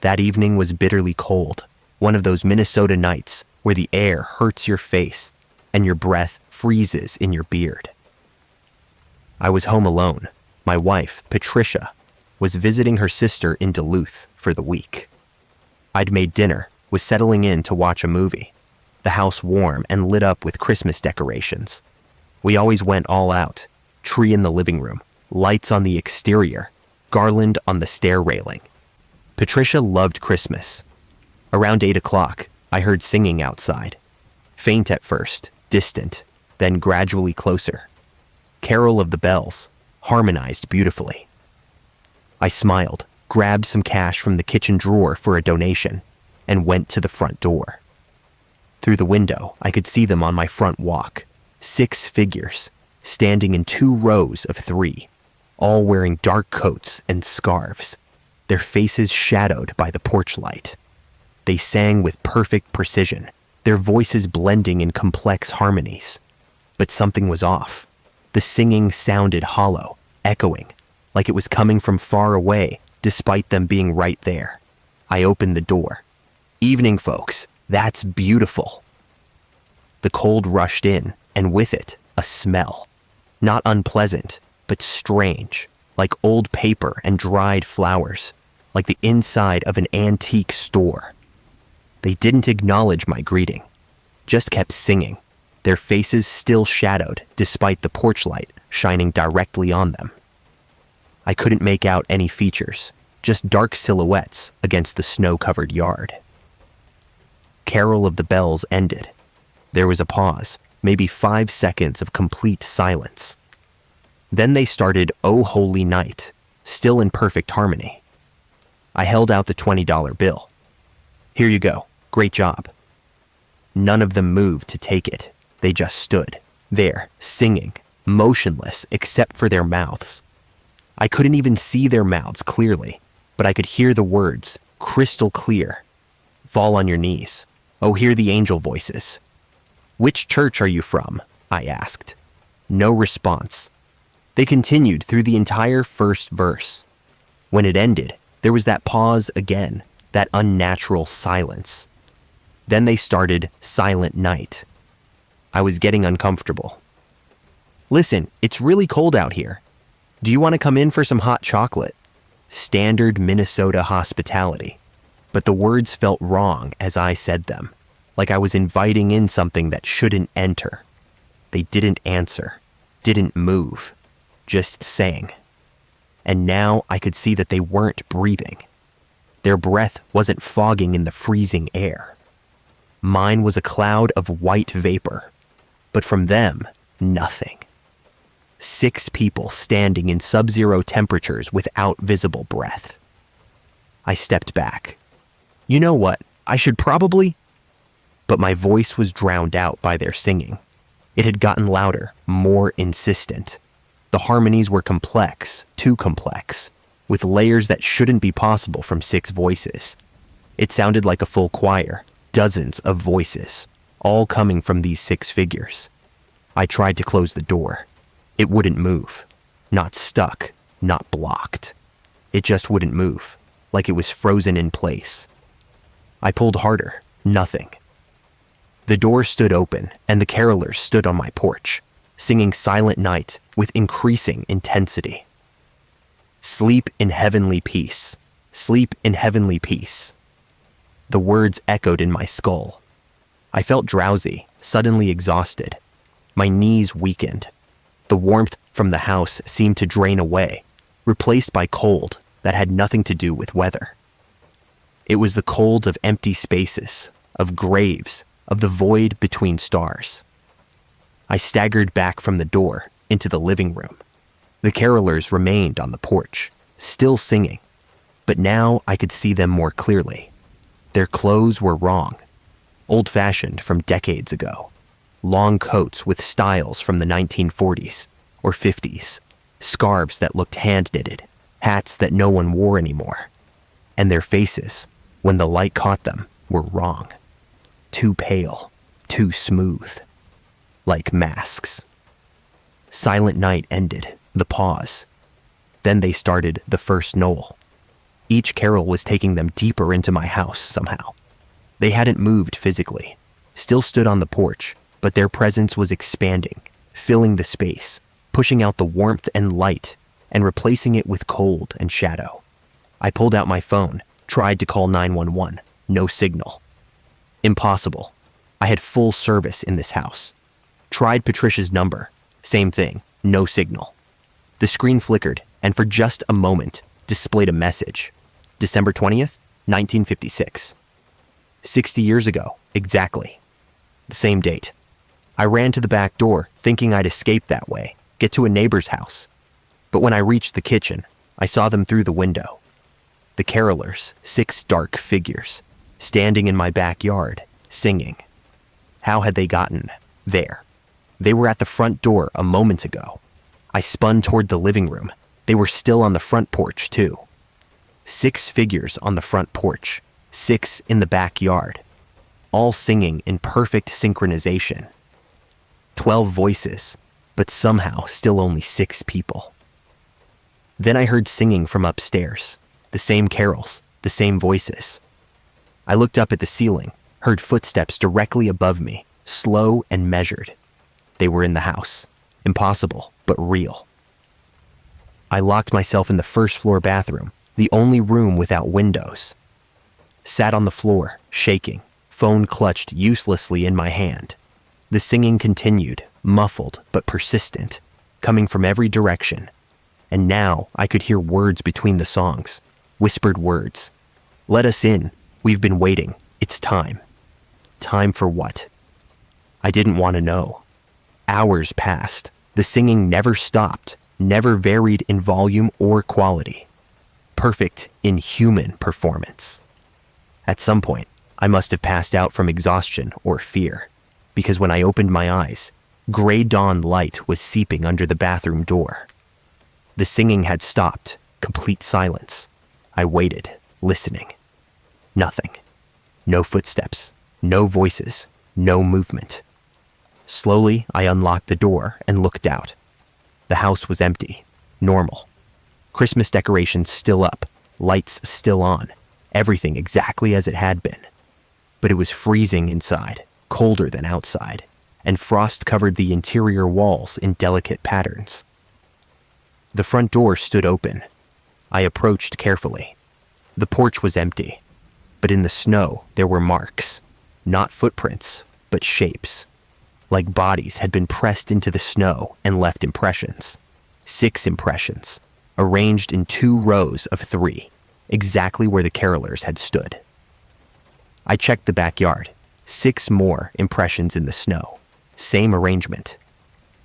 That evening was bitterly cold, one of those Minnesota nights where the air hurts your face and your breath freezes in your beard. I was home alone. My wife, Patricia, was visiting her sister in Duluth for the week. I'd made dinner, was settling in to watch a movie, the house warm and lit up with Christmas decorations. We always went all out, tree in the living room, lights on the exterior, garland on the stair railing. Patricia loved Christmas. Around 8 o'clock, I heard singing outside. Faint at first, distant, then gradually closer. Carol of the Bells, harmonized beautifully. I smiled, grabbed some cash from the kitchen drawer for a donation, and went to the front door. Through the window, I could see them on my front walk, 6 figures, standing in 2 rows of 3, all wearing dark coats and scarves, their faces shadowed by the porch light. They sang with perfect precision, their voices blending in complex harmonies. But something was off. The singing sounded hollow, echoing, like it was coming from far away, despite them being right there. I opened the door. "Evening, folks. That's beautiful. The cold rushed in, and with it, a smell. Not unpleasant, but strange, like old paper and dried flowers, like the inside of an antique store. They didn't acknowledge my greeting, just kept singing, their faces still shadowed despite the porch light shining directly on them. I couldn't make out any features, just dark silhouettes against the snow-covered yard. Carol of the Bells ended. There was a pause, maybe 5 seconds of complete silence. Then they started "O Holy Night," still in perfect harmony. I held out the $20 bill. "Here you go. Great job." None of them moved to take it. They just stood there, singing, motionless except for their mouths. I couldn't even see their mouths clearly, but I could hear the words, crystal clear. "Fall on your knees. Oh, hear the angel voices." "Which church are you from?" I asked. No response. They continued through the entire first verse. When it ended, there was that pause again, that unnatural silence. Then they started "Silent Night." I was getting uncomfortable. "Listen, it's really cold out here. Do you want to come in for some hot chocolate?" Standard Minnesota hospitality. But the words felt wrong as I said them, like I was inviting in something that shouldn't enter. They didn't answer, didn't move, just sang. And now I could see that they weren't breathing. Their breath wasn't fogging in the freezing air. Mine was a cloud of white vapor, but from them, nothing. 6 people standing in sub-zero temperatures without visible breath. I stepped back. "You know what? I should probably..." But my voice was drowned out by their singing. It had gotten louder, more insistent. The harmonies were complex, too complex, with layers that shouldn't be possible from 6 voices. It sounded like a full choir, dozens of voices, all coming from these 6 figures. I tried to close the door. It wouldn't move. Not stuck, not blocked. It just wouldn't move, like it was frozen in place. I pulled harder. Nothing. The door stood open, and the carolers stood on my porch, singing "Silent Night" with increasing intensity. "Sleep in heavenly peace. Sleep in heavenly peace." The words echoed in my skull. I felt drowsy, suddenly exhausted. My knees weakened. The warmth from the house seemed to drain away, replaced by cold that had nothing to do with weather. It was the cold of empty spaces, of graves, of the void between stars. I staggered back from the door into the living room. The carolers remained on the porch, still singing, but now I could see them more clearly. Their clothes were wrong, old-fashioned from decades ago. Long coats with styles from the 1940s or 50s, scarves that looked hand-knitted, hats that no one wore anymore. And their faces, when the light caught them, were wrong. Too pale, too smooth, like masks. Silent Night ended, the pause. Then they started the first knoll. Each carol was taking them deeper into my house somehow. They hadn't moved physically, still stood on the porch, but their presence was expanding, filling the space, pushing out the warmth and light, and replacing it with cold and shadow. I pulled out my phone, tried to call 911, no signal. Impossible. I had full service in this house. Tried Patricia's number, same thing, no signal. The screen flickered, and for just a moment, displayed a message. December 20th, 1956. 60 years ago, exactly. The same date. I ran to the back door, thinking I'd escape that way, get to a neighbor's house. But when I reached the kitchen, I saw them through the window. The carolers, 6 dark figures, standing in my backyard, singing. How had they gotten there? They were at the front door a moment ago. I spun toward the living room. They were still on the front porch, too. 6 figures on the front porch, 6 in the backyard, all singing in perfect synchronization. 12 voices, but somehow still only 6 people. Then I heard singing from upstairs, the same carols, the same voices. I looked up at the ceiling, heard footsteps directly above me, slow and measured. They were in the house. Impossible, but real. I locked myself in the first-floor bathroom, the only room without windows. Sat on the floor, shaking, phone clutched uselessly in my hand. The singing continued, muffled but persistent, coming from every direction. And now I could hear words between the songs, whispered words. "Let us in. We've been waiting. It's time." Time for what? I didn't want to know. Hours passed. The singing never stopped, never varied in volume or quality. Perfect, inhuman performance. At some point, I must have passed out from exhaustion or fear, because when I opened my eyes, gray dawn light was seeping under the bathroom door. The singing had stopped, complete silence. I waited, listening. Nothing. No footsteps, no voices, no movement. Slowly, I unlocked the door and looked out. The house was empty, normal. Christmas decorations still up, lights still on, everything exactly as it had been. But it was freezing inside, colder than outside, and frost covered the interior walls in delicate patterns. The front door stood open. I approached carefully. The porch was empty, but in the snow there were marks, not footprints, but shapes. Like bodies had been pressed into the snow and left impressions. 6 impressions, arranged in 2 rows of 3, exactly where the carolers had stood. I checked the backyard. 6 more impressions in the snow, same arrangement.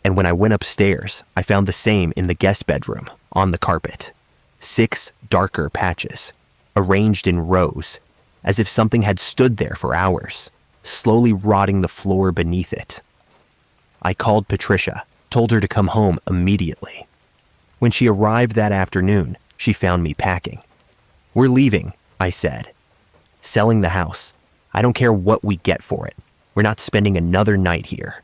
And when I went upstairs, I found the same in the guest bedroom, on the carpet. 6 darker patches, arranged in rows, as if something had stood there for hours, slowly rotting the floor beneath it. I called Patricia, told her to come home immediately. When she arrived that afternoon, she found me packing. "We're leaving," I said. "Selling the house. I don't care what we get for it. We're not spending another night here."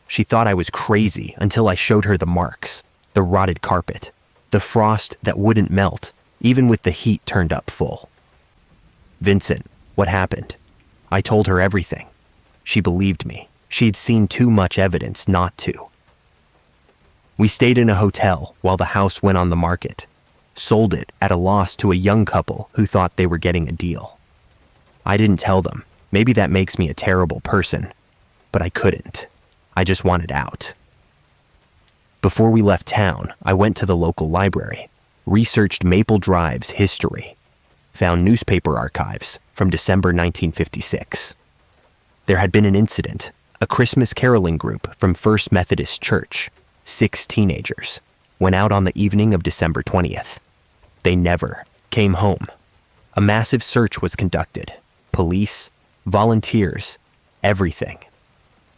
She thought I was crazy until I showed her the marks, the rotted carpet, the frost that wouldn't melt, even with the heat turned up full. "Vincent, what happened?" I told her everything. She believed me. She'd seen too much evidence not to. We stayed in a hotel while the house went on the market, sold it at a loss to a young couple who thought they were getting a deal. I didn't tell them. Maybe that makes me a terrible person, but I couldn't. I just wanted out. Before we left town, I went to the local library, researched Maple Drive's history, found newspaper archives from December 1956. There had been an incident. A Christmas caroling group from First Methodist Church, 6 teenagers, went out on the evening of December 20th. They never came home. A massive search was conducted. Police, volunteers, everything.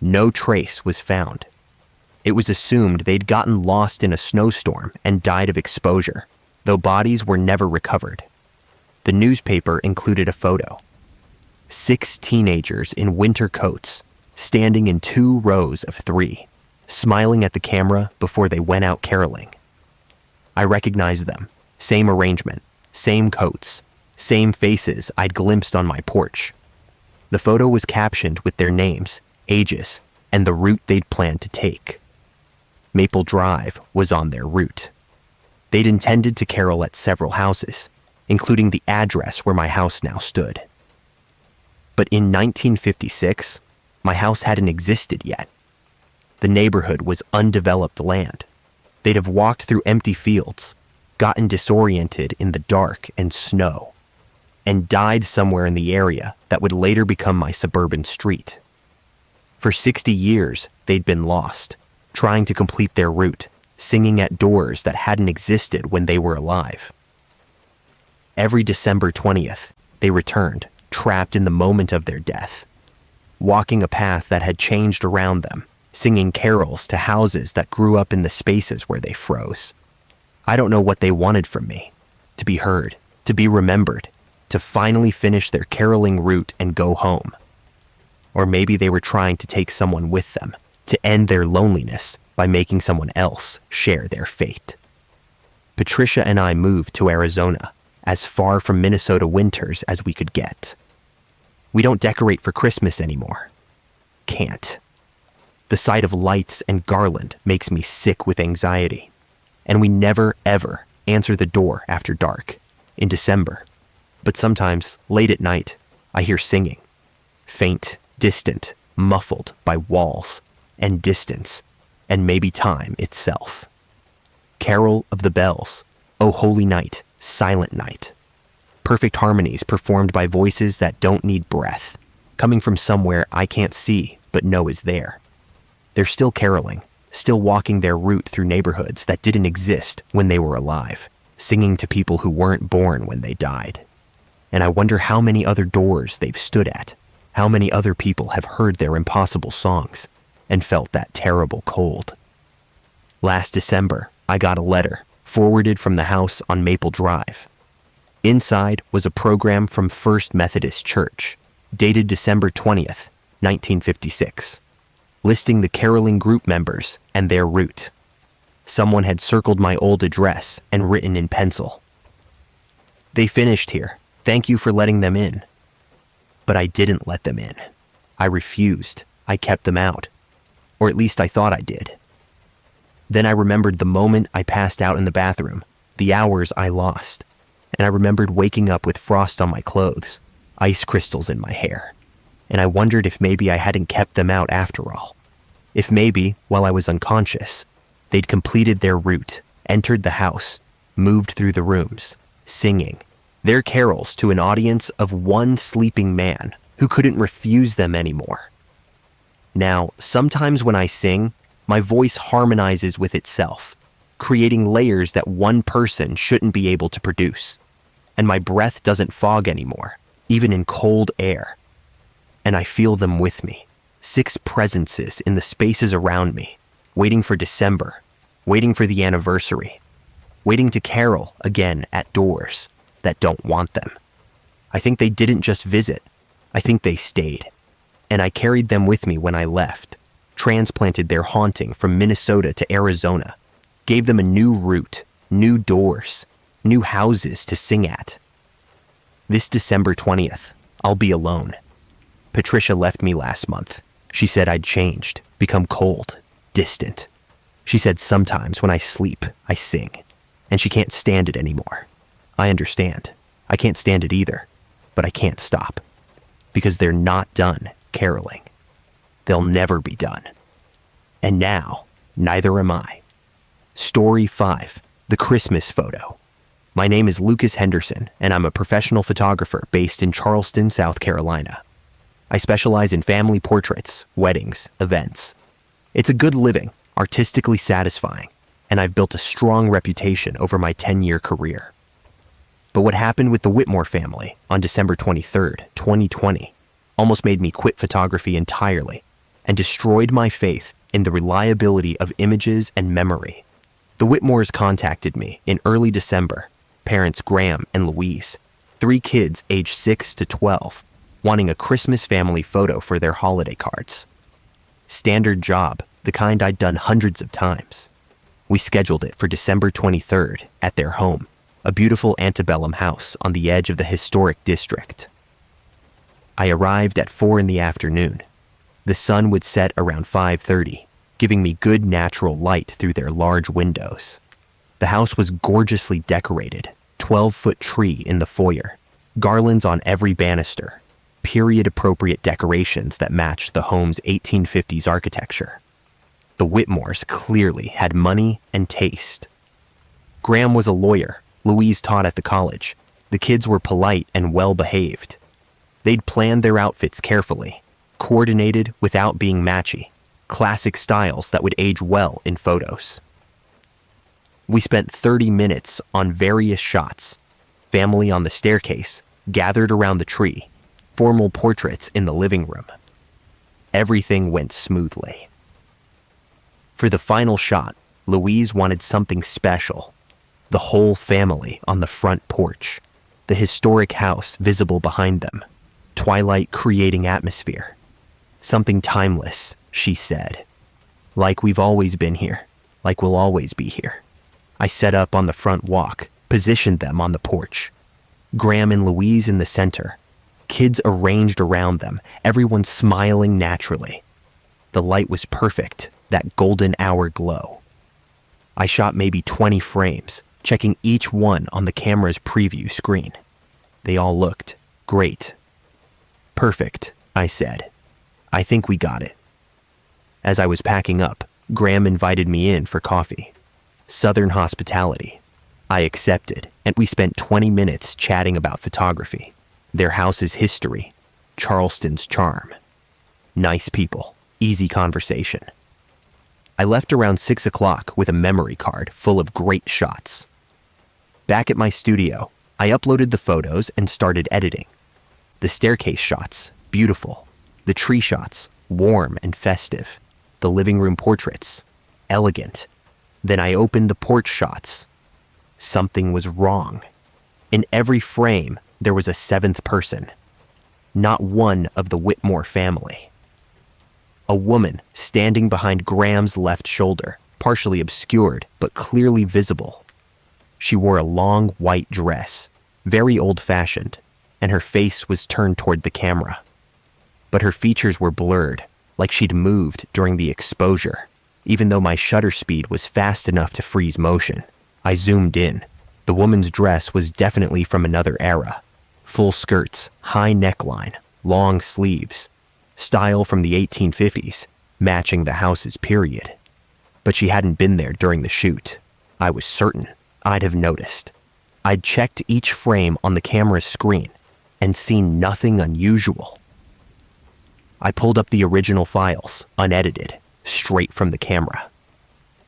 No trace was found. It was assumed they'd gotten lost in a snowstorm and died of exposure, though bodies were never recovered. The newspaper included a photo. 6 teenagers in winter coats, standing in 2 rows of 3, smiling at the camera before they went out caroling. I recognized them. Same arrangement, same coats, same faces I'd glimpsed on my porch. The photo was captioned with their names, ages, and the route they'd planned to take. Maple Drive was on their route. They'd intended to carol at several houses, including the address where my house now stood. But in 1956, my house hadn't existed yet. The neighborhood was undeveloped land. They'd have walked through empty fields, gotten disoriented in the dark and snow, and died somewhere in the area that would later become my suburban street. For 60 years, they'd been lost, trying to complete their route, singing at doors that hadn't existed when they were alive. Every December 20th, they returned, trapped in the moment of their death, walking a path that had changed around them, singing carols to houses that grew up in the spaces where they froze. I don't know what they wanted from me. To be heard, to be remembered, to finally finish their caroling route and go home. Or maybe they were trying to take someone with them, to end their loneliness by making someone else share their fate. Patricia and I moved to Arizona, as far from Minnesota winters as we could get. We don't decorate for Christmas anymore. Can't. The sight of lights and garland makes me sick with anxiety. And we never, ever answer the door after dark, in December. But sometimes, late at night, I hear singing. Faint, distant, muffled by walls and distance, and maybe time itself. Carol of the bells, O holy night, silent night. Perfect harmonies performed by voices that don't need breath, coming from somewhere I can't see but know is there. They're still caroling, still walking their route through neighborhoods that didn't exist when they were alive, singing to people who weren't born when they died. And I wonder how many other doors they've stood at, how many other people have heard their impossible songs and felt that terrible cold. Last December, I got a letter forwarded from the house on Maple Drive. Inside was a program from First Methodist Church, dated December 20th, 1956, listing the caroling group members and their route. Someone had circled my old address and written in pencil, "They finished here. Thank you for letting them in." But I didn't let them in. I refused. I kept them out. Or at least I thought I did. Then I remembered the moment I passed out in the bathroom, the hours I lost, and I remembered waking up with frost on my clothes, ice crystals in my hair, and I wondered if maybe I hadn't kept them out after all. If maybe, while I was unconscious, they'd completed their route, entered the house, moved through the rooms, singing their carols to an audience of one sleeping man who couldn't refuse them anymore. Now, sometimes when I sing, my voice harmonizes with itself, creating layers that one person shouldn't be able to produce. And my breath doesn't fog anymore, even in cold air. And I feel them with me, 6 presences in the spaces around me, waiting for December, waiting for the anniversary, waiting to carol again at doors that don't want them. I think they didn't just visit, I think they stayed. And I carried them with me when I left, transplanted their haunting from Minnesota to Arizona, gave them a new route, new doors, new houses to sing at. This December 20th, I'll be alone. Patricia left me last month. She said I'd changed, become cold, distant. She said sometimes when I sleep, I sing, and she can't stand it anymore. I understand. I can't stand it either, but I can't stop. Because they're not done caroling. They'll never be done. And now, neither am I. Story 5, The Christmas Photo. My name is Lucas Henderson, and I'm a professional photographer based in Charleston, South Carolina. I specialize in family portraits, weddings, events. It's a good living, artistically satisfying, and I've built a strong reputation over my 10-year career. But what happened with the Whitmore family on December 23rd, 2020, almost made me quit photography entirely and destroyed my faith in the reliability of images and memory. The Whitmores contacted me in early December, parents Graham and Louise, 3 kids aged 6 to 12, wanting a Christmas family photo for their holiday cards. Standard job, the kind I'd done hundreds of times. We scheduled it for December 23rd at their home, a beautiful antebellum house on the edge of the historic district. I arrived at 4 in the afternoon. The sun would set around 5:30, giving me good natural light through their large windows. The house was gorgeously decorated, 12-foot tree in the foyer, garlands on every banister, period-appropriate decorations that matched the home's 1850s architecture. The Whitmores clearly had money and taste. Graham was a lawyer. Louise taught at the college. The kids were polite and well-behaved. They'd planned their outfits carefully, coordinated without being matchy, classic styles that would age well in photos. We spent 30 minutes on various shots, family on the staircase, gathered around the tree, formal portraits in the living room. Everything went smoothly. For the final shot, Louise wanted something special. The whole family on the front porch, the historic house visible behind them, twilight creating atmosphere. Something timeless, she said. Like we've always been here, like we'll always be here. I set up on the front walk, positioned them on the porch. Graham and Louise in the center, Kids arranged around them, everyone smiling naturally. The light was perfect, that golden hour glow. I shot maybe 20 frames, checking each one on the camera's preview screen. They all looked great. Perfect, I said. I think we got it. As I was packing up, Graham invited me in for coffee. Southern hospitality. I accepted, and we spent 20 minutes chatting about photography, their house's history, Charleston's charm. Nice people, easy conversation. I left around 6 o'clock with a memory card full of great shots. Back at my studio, I uploaded the photos and started editing. The staircase shots, beautiful. The tree shots, warm and festive. The living room portraits, elegant. Then I opened the porch shots. Something was wrong. In every frame, there was a seventh person. Not one of the Whitmore family. A woman standing behind Graham's left shoulder, partially obscured but clearly visible. She wore a long white dress, very old-fashioned, and her face was turned toward the camera. But her features were blurred, like she'd moved during the exposure. Even though my shutter speed was fast enough to freeze motion, I zoomed in. The woman's dress was definitely from another era. Full skirts, high neckline, long sleeves. Style from the 1850s, matching the house's period. But she hadn't been there during the shoot. I was certain. I'd have noticed. I'd checked each frame on the camera's screen and seen nothing unusual. I pulled up the original files, unedited, straight from the camera.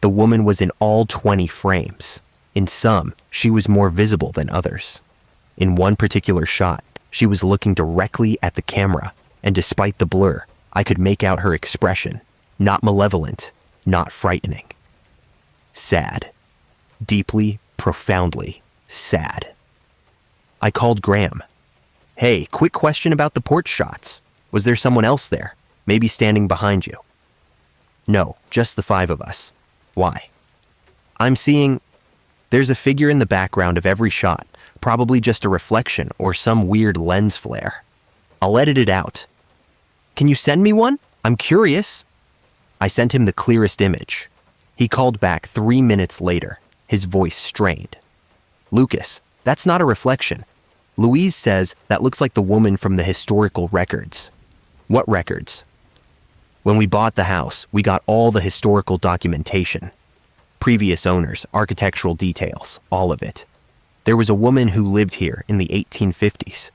The woman was in all 20 frames. In some, she was more visible than others. In one particular shot, she was looking directly at the camera, and despite the blur, I could make out her expression. Not malevolent, not frightening. Sad. Deeply, profoundly sad. I called Graham. Hey, quick question about the porch shots. Was there someone else there? Maybe standing behind you? No, just the 5 of us. Why? I'm seeing... There's a figure in the background of every shot, probably just a reflection or some weird lens flare. I'll edit it out. Can you send me one? I'm curious. I sent him the clearest image. He called back 3 minutes later, his voice strained. Lucas, that's not a reflection. Louise says that looks like the woman from the historical records. What records? When we bought the house, we got all the historical documentation. Previous owners, architectural details, all of it. There was a woman who lived here in the 1850s.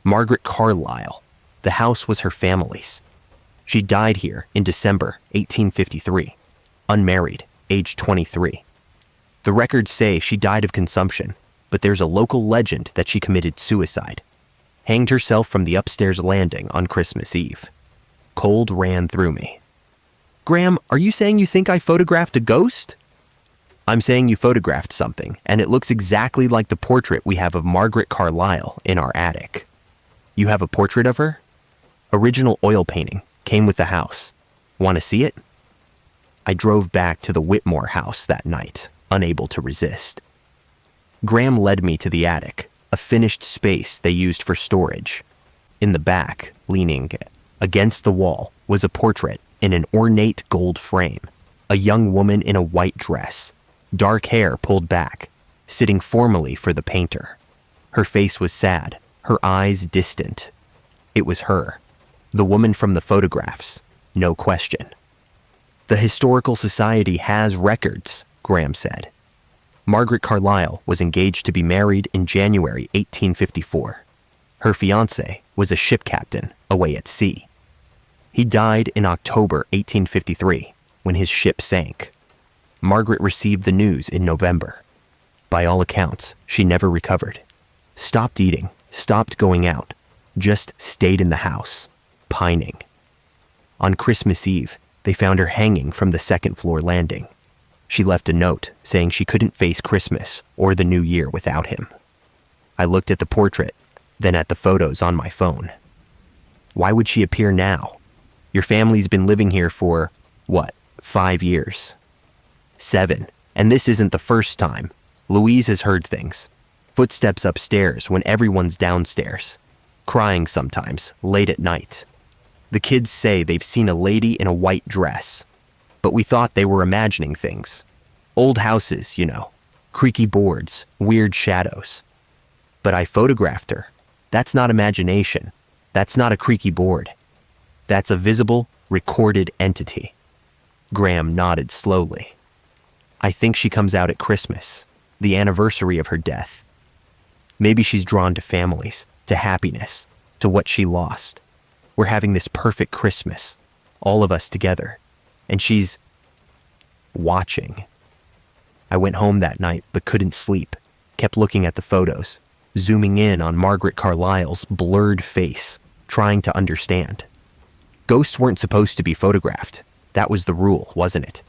Margaret Carlyle. The house was her family's. She died here in December 1853, unmarried, age 23. The records say she died of consumption, but there's a local legend that she committed suicide. Hanged herself from the upstairs landing on Christmas Eve. Cold ran through me. Graham, are you saying you think I photographed a ghost? I'm saying you photographed something, and it looks exactly like the portrait we have of Margaret Carlyle in our attic. You have a portrait of her? Original oil painting, came with the house. Want to see it? I drove back to the Whitmore house that night, unable to resist. Graham led me to the attic, a finished space they used for storage. In the back, leaning against the wall, was a portrait in an ornate gold frame. A young woman in a white dress, dark hair pulled back, sitting formally for the painter. Her face was sad, her eyes distant. It was her, the woman from the photographs, no question. The Historical Society has records, Graham said. Margaret Carlyle was engaged to be married in January 1854. Her fiancé was a ship captain away at sea. He died in October 1853 when his ship sank. Margaret received the news in November. By all accounts, she never recovered. Stopped eating, stopped going out, just stayed in the house, pining. On Christmas Eve, they found her hanging from the second-floor landing. She left a note saying she couldn't face Christmas or the New Year without him. I looked at the portrait, then at the photos on my phone. Why would she appear now? Your family's been living here for, 5 years? 7, and this isn't the first time. Louise has heard things. Footsteps upstairs when everyone's downstairs. crying sometimes, late at night. The kids say they've seen a lady in a white dress, but we thought they were imagining things. Old houses, creaky boards, weird shadows. But I photographed her. That's not imagination. That's not a creaky board. That's a visible, recorded entity. Graham nodded slowly. I think she comes out at Christmas, the anniversary of her death. Maybe she's drawn to families, to happiness, to what she lost. We're having this perfect Christmas, all of us together, and she's watching. I went home that night but couldn't sleep, kept looking at the photos, zooming in on Margaret Carlyle's blurred face, trying to understand. Ghosts weren't supposed to be photographed. That was the rule, wasn't it?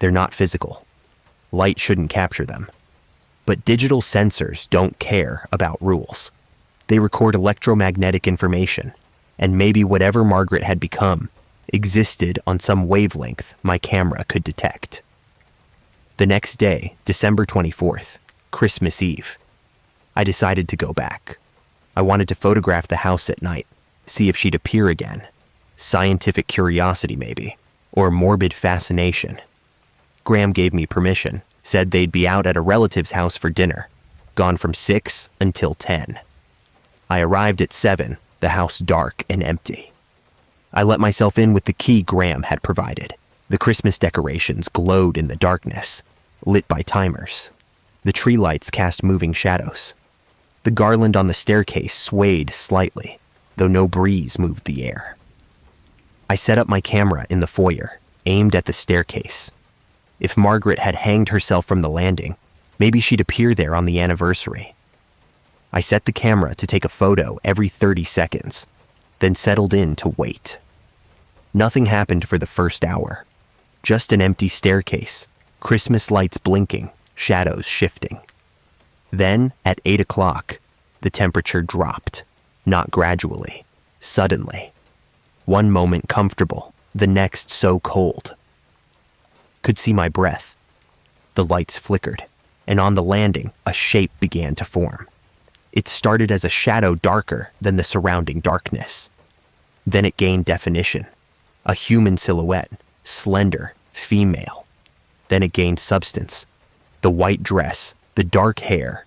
They're not physical. Light shouldn't capture them. But digital sensors don't care about rules. They record electromagnetic information, and maybe whatever Margaret had become existed on some wavelength my camera could detect. The next day, December 24th, Christmas Eve, I decided to go back. I wanted to photograph the house at night, see if she'd appear again. Scientific curiosity, maybe, or morbid fascination. Graham gave me permission, said they'd be out at a relative's house for dinner, gone from 6 until 10. I arrived at 7, the house dark and empty. I let myself in with the key Graham had provided. The Christmas decorations glowed in the darkness, lit by timers. The tree lights cast moving shadows. The garland on the staircase swayed slightly, though no breeze moved the air. I set up my camera in the foyer, aimed at the staircase. If Margaret had hanged herself from the landing, maybe she'd appear there on the anniversary. I set the camera to take a photo every 30 seconds, then settled in to wait. Nothing happened for the first hour. Just an empty staircase, Christmas lights blinking, shadows shifting. Then, at 8 o'clock, the temperature dropped, not gradually, suddenly. One moment comfortable, the next so cold. Could see my breath. The lights flickered, and on the landing, a shape began to form. It started as a shadow darker than the surrounding darkness. Then it gained definition. A human silhouette, slender, female. Then it gained substance. The white dress, the dark hair,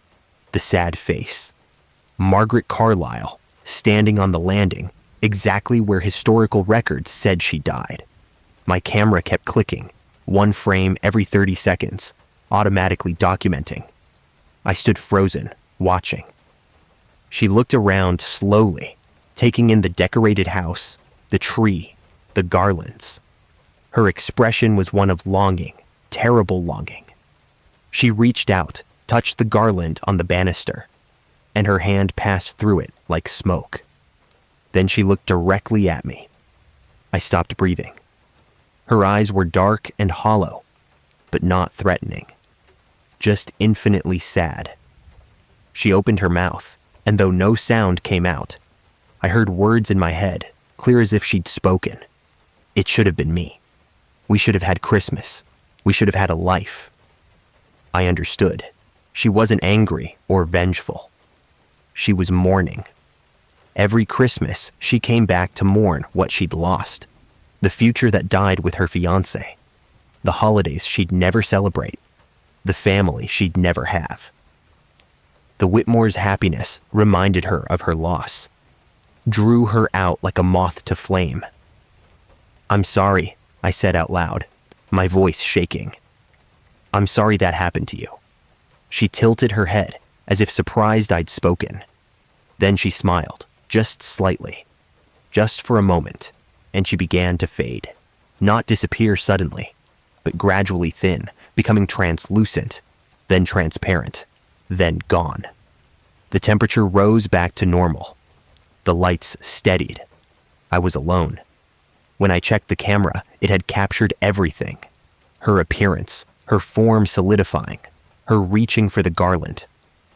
the sad face. Margaret Carlyle, standing on the landing, exactly where historical records said she died. My camera kept clicking, one frame every 30 seconds, automatically documenting. I stood frozen, watching. She looked around slowly, taking in the decorated house, the tree, the garlands. Her expression was one of longing, terrible longing. She reached out, touched the garland on the banister, and her hand passed through it like smoke. Then she looked directly at me. I stopped breathing. Her eyes were dark and hollow, but not threatening, just infinitely sad. She opened her mouth, and though no sound came out, I heard words in my head, clear as if she'd spoken. It should have been me. We should have had Christmas. We should have had a life. I understood. She wasn't angry or vengeful. She was mourning. Every Christmas, she came back to mourn what she'd lost, the future that died with her fiancé, the holidays she'd never celebrate, the family she'd never have. The Whitmore's happiness reminded her of her loss, drew her out like a moth to flame. "I'm sorry," I said out loud, my voice shaking. "I'm sorry that happened to you." She tilted her head, as if surprised I'd spoken. Then she smiled, just slightly, just for a moment, and she began to fade, not disappear suddenly, but gradually thin, becoming translucent, then transparent, then gone. The temperature rose back to normal. The lights steadied. I was alone. When I checked the camera, it had captured everything. Her appearance, her form solidifying, her reaching for the garland,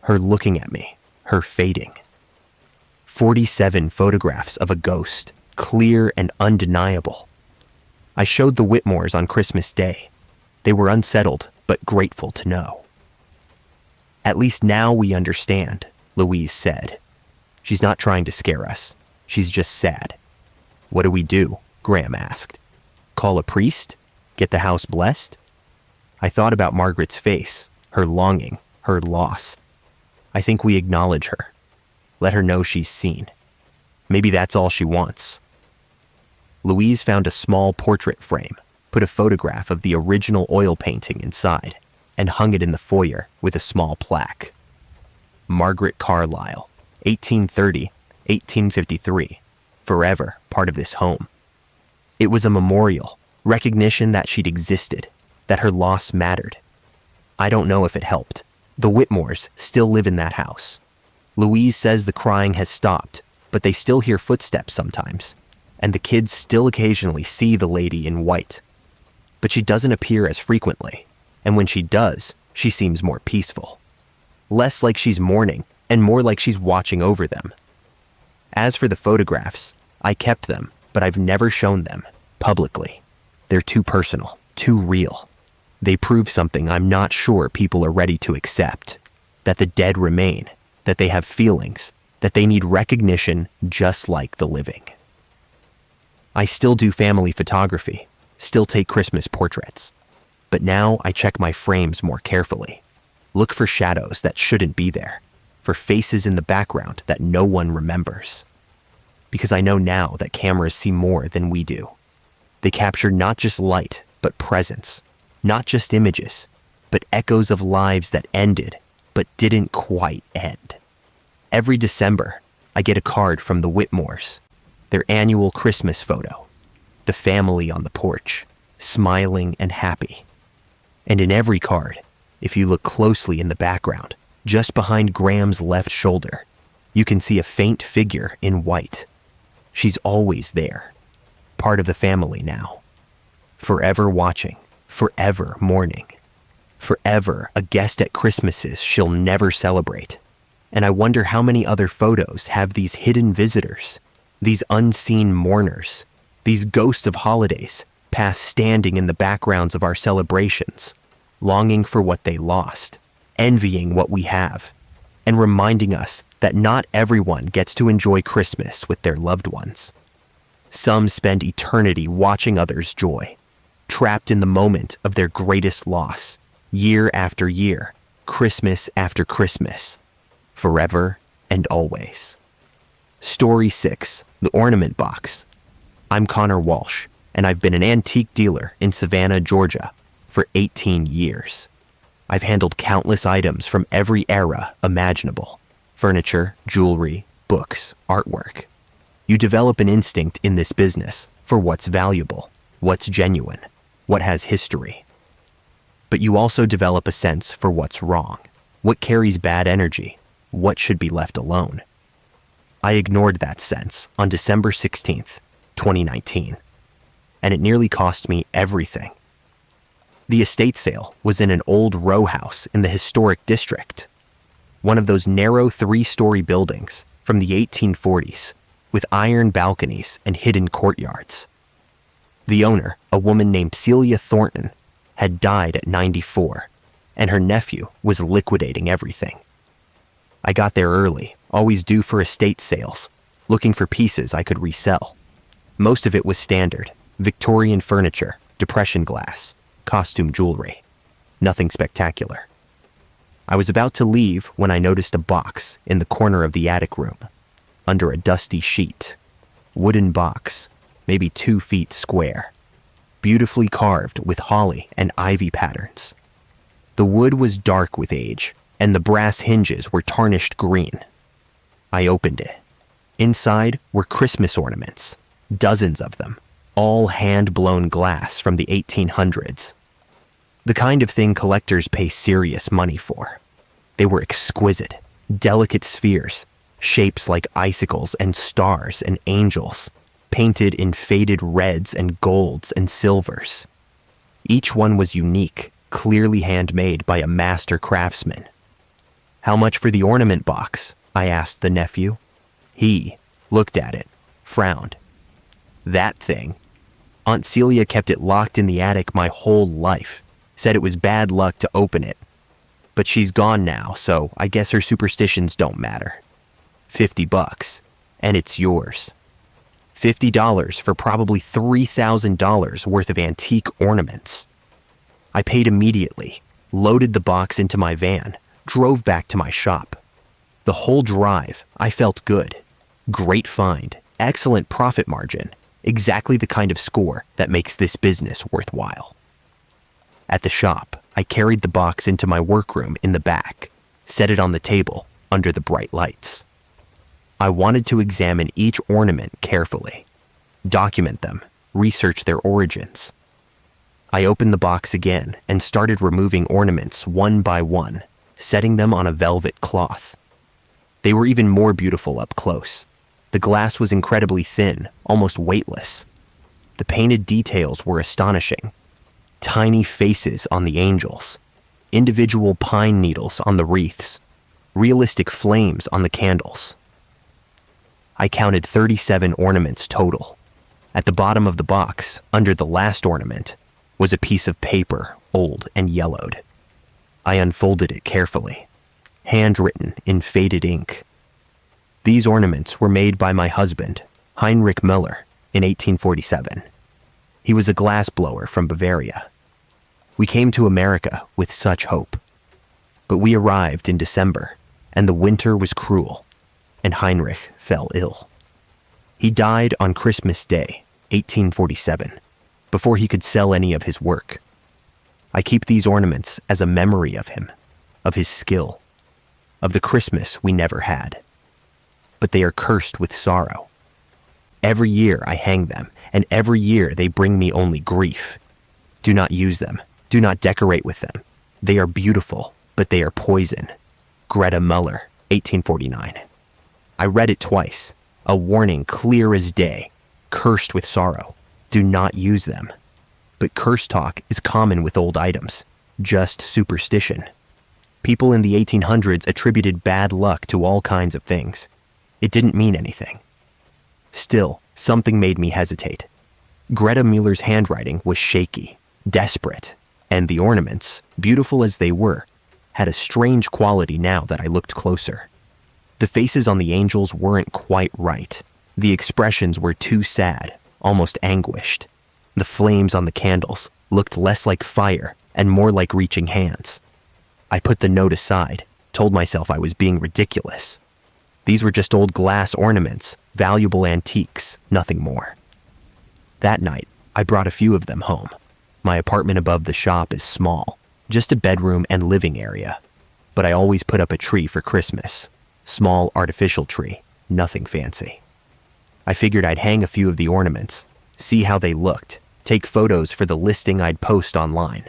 her looking at me, her fading. 47 photographs of a ghost, clear and undeniable. I showed the Whitmores on Christmas Day. They were unsettled, but grateful to know. "At least now we understand," Louise said. She's not trying to scare us. She's just sad. What do we do? Graham asked. Call a priest? Get the house blessed? I thought about Margaret's face, her longing, her loss. I think we acknowledge her. Let her know she's seen. Maybe that's all she wants. Louise found a small portrait frame, put a photograph of the original oil painting inside, and hung it in the foyer with a small plaque. Margaret Carlyle, 1830-1853, forever part of this home. It was a memorial, recognition that she'd existed, that her loss mattered. I don't know if it helped. The Whitmores still live in that house. Louise says the crying has stopped, but they still hear footsteps sometimes, and the kids still occasionally see the lady in white. But she doesn't appear as frequently, and when she does, she seems more peaceful. Less like she's mourning, and more like she's watching over them. As for the photographs, I kept them, but I've never shown them publicly. They're too personal, too real. They prove something I'm not sure people are ready to accept, that the dead remain, that they have feelings, that they need recognition just like the living. I still do family photography, still take Christmas portraits, but now I check my frames more carefully. Look for shadows that shouldn't be there, for faces in the background that no one remembers. Because I know now that cameras see more than we do. They capture not just light, but presence. Not just images, but echoes of lives that ended, but didn't quite end. Every December, I get a card from the Whitmores, their annual Christmas photo, the family on the porch, smiling and happy. And in every card, if you look closely in the background, just behind Graham's left shoulder, you can see a faint figure in white. She's always there, part of the family now. Forever watching, forever mourning. Forever a guest at Christmases she'll never celebrate. And I wonder how many other photos have these hidden visitors, these unseen mourners, these ghosts of holidays, past standing in the backgrounds of our celebrations, longing for what they lost, envying what we have, and reminding us that not everyone gets to enjoy Christmas with their loved ones. Some spend eternity watching others' joy, trapped in the moment of their greatest loss, year after year, Christmas after Christmas, forever and always. Story 6, The Ornament Box. I'm Connor Walsh, and I've been an antique dealer in Savannah, Georgia, for 18 years. I've handled countless items from every era imaginable: furniture, jewelry, books, artwork. You develop an instinct in this business for what's valuable, what's genuine, what has history. But you also develop a sense for what's wrong, what carries bad energy, what should be left alone. I ignored that sense on December 16th, 2019, and it nearly cost me everything. The estate sale was in an old row house in the historic district, one of those narrow 3-story buildings from the 1840s with iron balconies and hidden courtyards. The owner, a woman named Celia Thornton, had died at 94, and her nephew was liquidating everything. I got there early, always due for estate sales, looking for pieces I could resell. Most of it was standard, Victorian furniture, Depression glass, costume jewelry. Nothing spectacular. I was about to leave when I noticed a box in the corner of the attic room, under a dusty sheet. Wooden box, maybe 2 feet square, beautifully carved with holly and ivy patterns. The wood was dark with age, and the brass hinges were tarnished green. I opened it. Inside were Christmas ornaments, dozens of them, all hand-blown glass from the 1800s. The kind of thing collectors pay serious money for. They were exquisite, delicate spheres, shapes like icicles and stars and angels, painted in faded reds and golds and silvers. Each one was unique, clearly handmade by a master craftsman. "How much for the ornament box?" I asked the nephew. He looked at it, frowned. "That thing? Aunt Celia kept it locked in the attic my whole life, said it was bad luck to open it. But she's gone now, so I guess her superstitions don't matter." $50, and it's yours. $50 for probably $3,000 worth of antique ornaments. I paid immediately, loaded the box into my van, drove back to my shop. The whole drive, I felt good. Great find, excellent profit margin, exactly the kind of score that makes this business worthwhile. At the shop, I carried the box into my workroom in the back, set it on the table under the bright lights. I wanted to examine each ornament carefully, document them, research their origins. I opened the box again and started removing ornaments one by one, setting them on a velvet cloth. They were even more beautiful up close. The glass was incredibly thin, almost weightless. The painted details were astonishing. Tiny faces on the angels, individual pine needles on the wreaths, realistic flames on the candles. I counted 37 ornaments total. At the bottom of the box, under the last ornament, was a piece of paper, old and yellowed. I unfolded it carefully, handwritten in faded ink. These ornaments were made by my husband, Heinrich Müller, in 1847. He was a glassblower from Bavaria. We came to America with such hope. But we arrived in December, and the winter was cruel, and Heinrich fell ill. He died on Christmas Day, 1847, before he could sell any of his work. I keep these ornaments as a memory of him, of his skill, of the Christmas we never had. But they are cursed with sorrow. Every year I hang them, and every year they bring me only grief. Do not use them. Do not decorate with them. They are beautiful, but they are poison. Greta Müller, 1849. I read it twice. A warning clear as day. Cursed with sorrow. Do not use them. But curse talk is common with old items. Just superstition. People in the 1800s attributed bad luck to all kinds of things. It didn't mean anything. Still, something made me hesitate. Greta Müller's handwriting was shaky, desperate, and the ornaments, beautiful as they were, had a strange quality now that I looked closer. The faces on the angels weren't quite right. The expressions were too sad, almost anguished. The flames on the candles looked less like fire and more like reaching hands. I put the note aside, told myself I was being ridiculous. These were just old glass ornaments, valuable antiques, nothing more. That night, I brought a few of them home. My apartment above the shop is small, just a bedroom and living area. But I always put up a tree for Christmas. Small artificial tree, nothing fancy. I figured I'd hang a few of the ornaments, see how they looked, take photos for the listing I'd post online.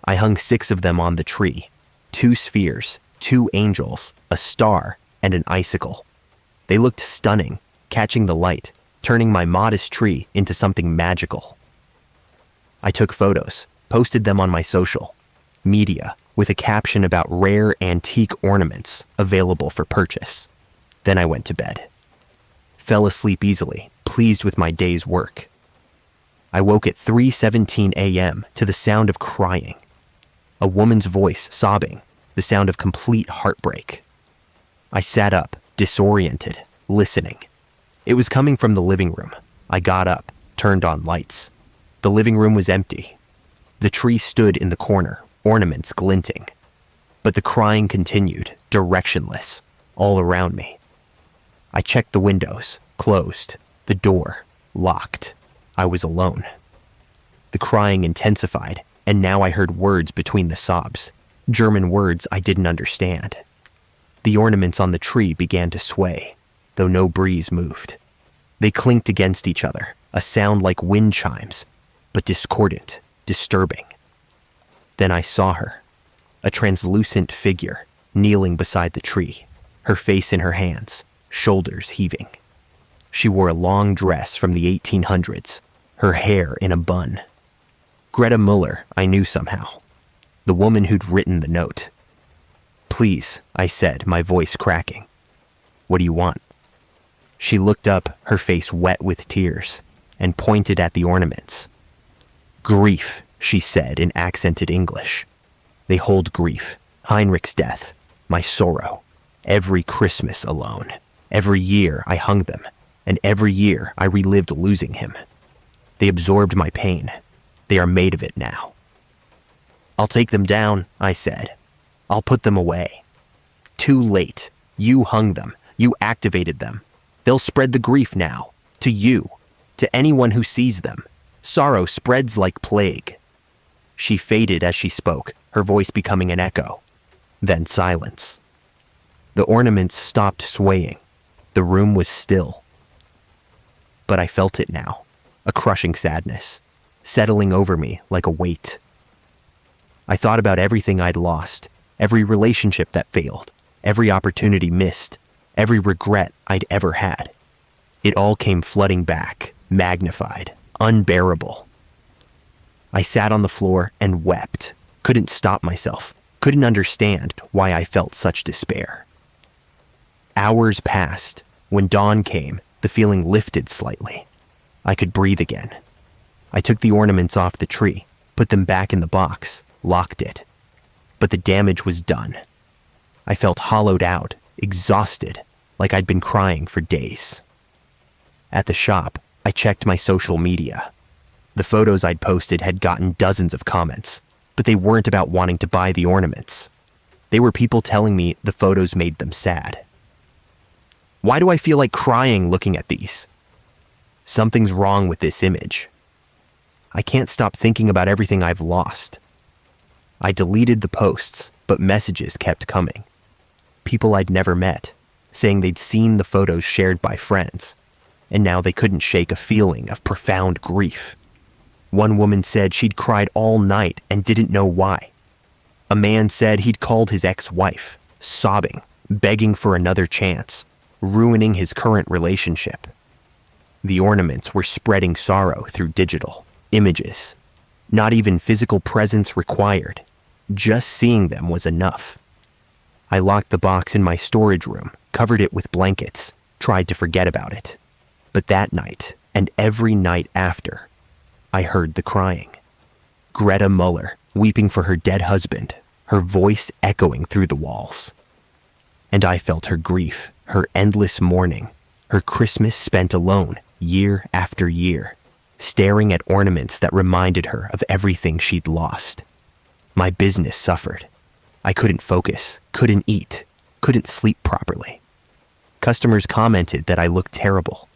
I hung 6 of them on the tree, 2 spheres, 2 angels, a star, and an icicle. They looked stunning, catching the light, turning my modest tree into something magical. I took photos, posted them on my social media with a caption about rare antique ornaments available for purchase. Then I went to bed. Fell asleep easily, pleased with my day's work. I woke at 3:17 a.m. to the sound of crying. A woman's voice sobbing, the sound of complete heartbreak. I sat up, disoriented, listening. It was coming from the living room. I got up, turned on lights. The living room was empty. The tree stood in the corner, ornaments glinting. But the crying continued, directionless, all around me. I checked the windows, closed, the door, locked. I was alone. The crying intensified, and now I heard words between the sobs, German words I didn't understand. The ornaments on the tree began to sway, though no breeze moved. They clinked against each other, a sound like wind chimes, but discordant, disturbing. Then I saw her, a translucent figure, kneeling beside the tree, her face in her hands, shoulders heaving. She wore a long dress from the 1800s, her hair in a bun. Greta Müller, I knew somehow, the woman who'd written the note. "Please," I said, my voice cracking. "What do you want?" She looked up, her face wet with tears, and pointed at the ornaments. "Grief," she said in accented English. "They hold grief, Heinrich's death, my sorrow, every Christmas alone." Every year I hung them, and every year I relived losing him. They absorbed my pain. They are made of it now. I'll take them down, I said. I'll put them away. Too late. You hung them. You activated them. They'll spread the grief now. To you. To anyone who sees them. Sorrow spreads like plague. She faded as she spoke, her voice becoming an echo. Then silence. The ornaments stopped swaying. The room was still. But I felt it now, a crushing sadness, settling over me like a weight. I thought about everything I'd lost, every relationship that failed, every opportunity missed, every regret I'd ever had. It all came flooding back, magnified, unbearable. I sat on the floor and wept, couldn't stop myself, couldn't understand why I felt such despair. Hours passed. When dawn came, the feeling lifted slightly. I could breathe again. I took the ornaments off the tree, put them back in the box, locked it. But the damage was done. I felt hollowed out, exhausted, like I'd been crying for days. At the shop, I checked my social media. The photos I'd posted had gotten dozens of comments, but they weren't about wanting to buy the ornaments. They were people telling me the photos made them sad. Why do I feel like crying looking at these? Something's wrong with this image. I can't stop thinking about everything I've lost. I deleted the posts, but messages kept coming. People I'd never met, saying they'd seen the photos shared by friends, and now they couldn't shake a feeling of profound grief. One woman said she'd cried all night and didn't know why. A man said he'd called his ex-wife, sobbing, begging for another chance, ruining his current relationship. The ornaments were spreading sorrow through digital images. Not even physical presence required. Just seeing them was enough. I locked the box in my storage room, covered it with blankets, tried to forget about it. But that night, and every night after, I heard the crying. Greta Muller, weeping for her dead husband, her voice echoing through the walls. And I felt her grief, her endless mourning, her Christmas spent alone, year after year, staring at ornaments that reminded her of everything she'd lost. My business suffered. I couldn't focus, couldn't eat, couldn't sleep properly. Customers commented that I looked terrible.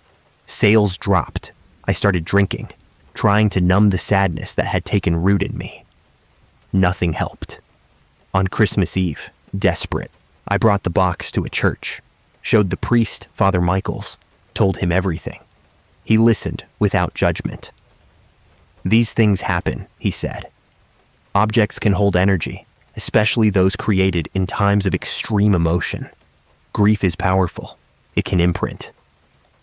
Sales dropped. I started drinking, trying to numb the sadness that had taken root in me. Nothing helped. On Christmas Eve, desperate, I brought the box to a church, showed the priest, Father Michaels, told him everything. He listened without judgment. These things happen, he said. Objects can hold energy, especially those created in times of extreme emotion. Grief is powerful. It can imprint.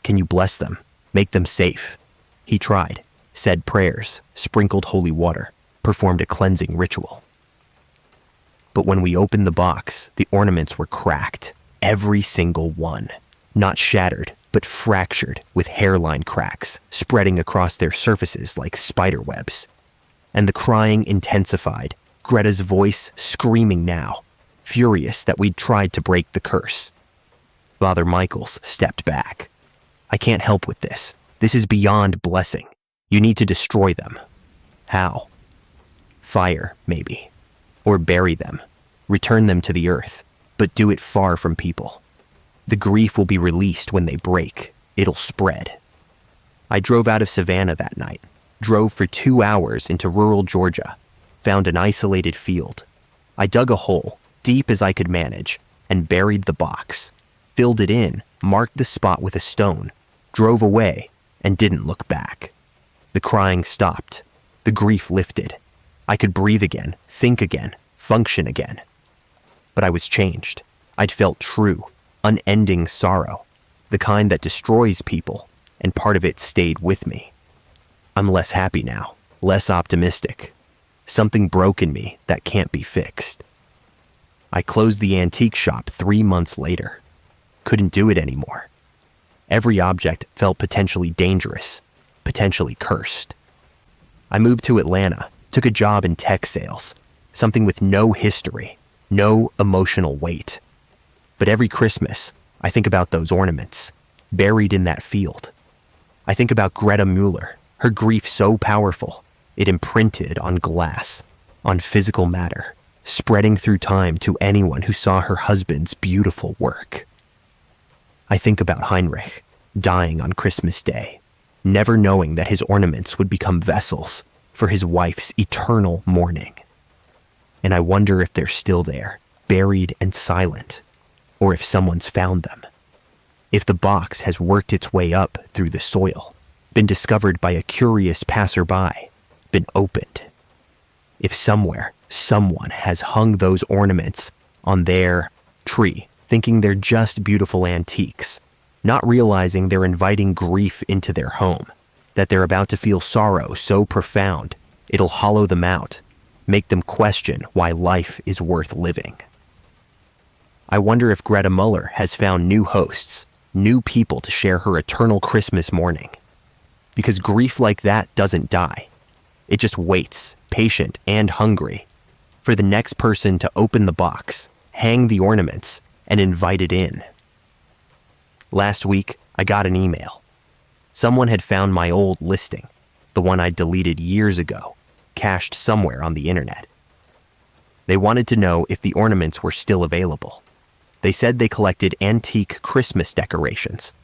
Can you bless them? Make them safe? He tried, said prayers, sprinkled holy water, performed a cleansing ritual. But when we opened the box, the ornaments were cracked, every single one. Not shattered, but fractured with hairline cracks spreading across their surfaces like spider webs. And the crying intensified, Greta's voice screaming now, furious that we'd tried to break the curse. Father Michaels stepped back. I can't help with this. This is beyond blessing. You need to destroy them. How? Fire, maybe. Or bury them. Return them to the earth, but do it far from people. The grief will be released when they break. It'll spread. I drove out of Savannah that night, drove for 2 hours into rural Georgia, found an isolated field. I dug a hole, deep as I could manage, and buried the box, filled it in, marked the spot with a stone, drove away, and didn't look back. The crying stopped. The grief lifted. I could breathe again, think again, function again. But I was changed. I'd felt true, unending sorrow, the kind that destroys people, and part of it stayed with me. I'm less happy now, less optimistic. Something broke in me that can't be fixed. I closed the antique shop 3 months later. Couldn't do it anymore. Every object felt potentially dangerous, potentially cursed. I moved to Atlanta, took a job in tech sales, something with no history, no emotional weight. But every Christmas, I think about those ornaments, buried in that field. I think about Greta Mueller, her grief so powerful, it imprinted on glass, on physical matter, spreading through time to anyone who saw her husband's beautiful work. I think about Heinrich, dying on Christmas Day, never knowing that his ornaments would become vessels for his wife's eternal mourning. And I wonder if they're still there, buried and silent, or if someone's found them. If the box has worked its way up through the soil, been discovered by a curious passerby, been opened. If somewhere, someone has hung those ornaments on their tree, thinking they're just beautiful antiques, not realizing they're inviting grief into their home, that they're about to feel sorrow so profound, it'll hollow them out, make them question why life is worth living. I wonder if Greta Mueller has found new hosts, new people to share her eternal Christmas morning. Because grief like that doesn't die. It just waits, patient and hungry, for the next person to open the box, hang the ornaments, and invite it in. Last week, I got an email. Someone had found my old listing, the one I deleted years ago, cached somewhere on the internet. They wanted to know if the ornaments were still available. They said they collected antique Christmas decorations,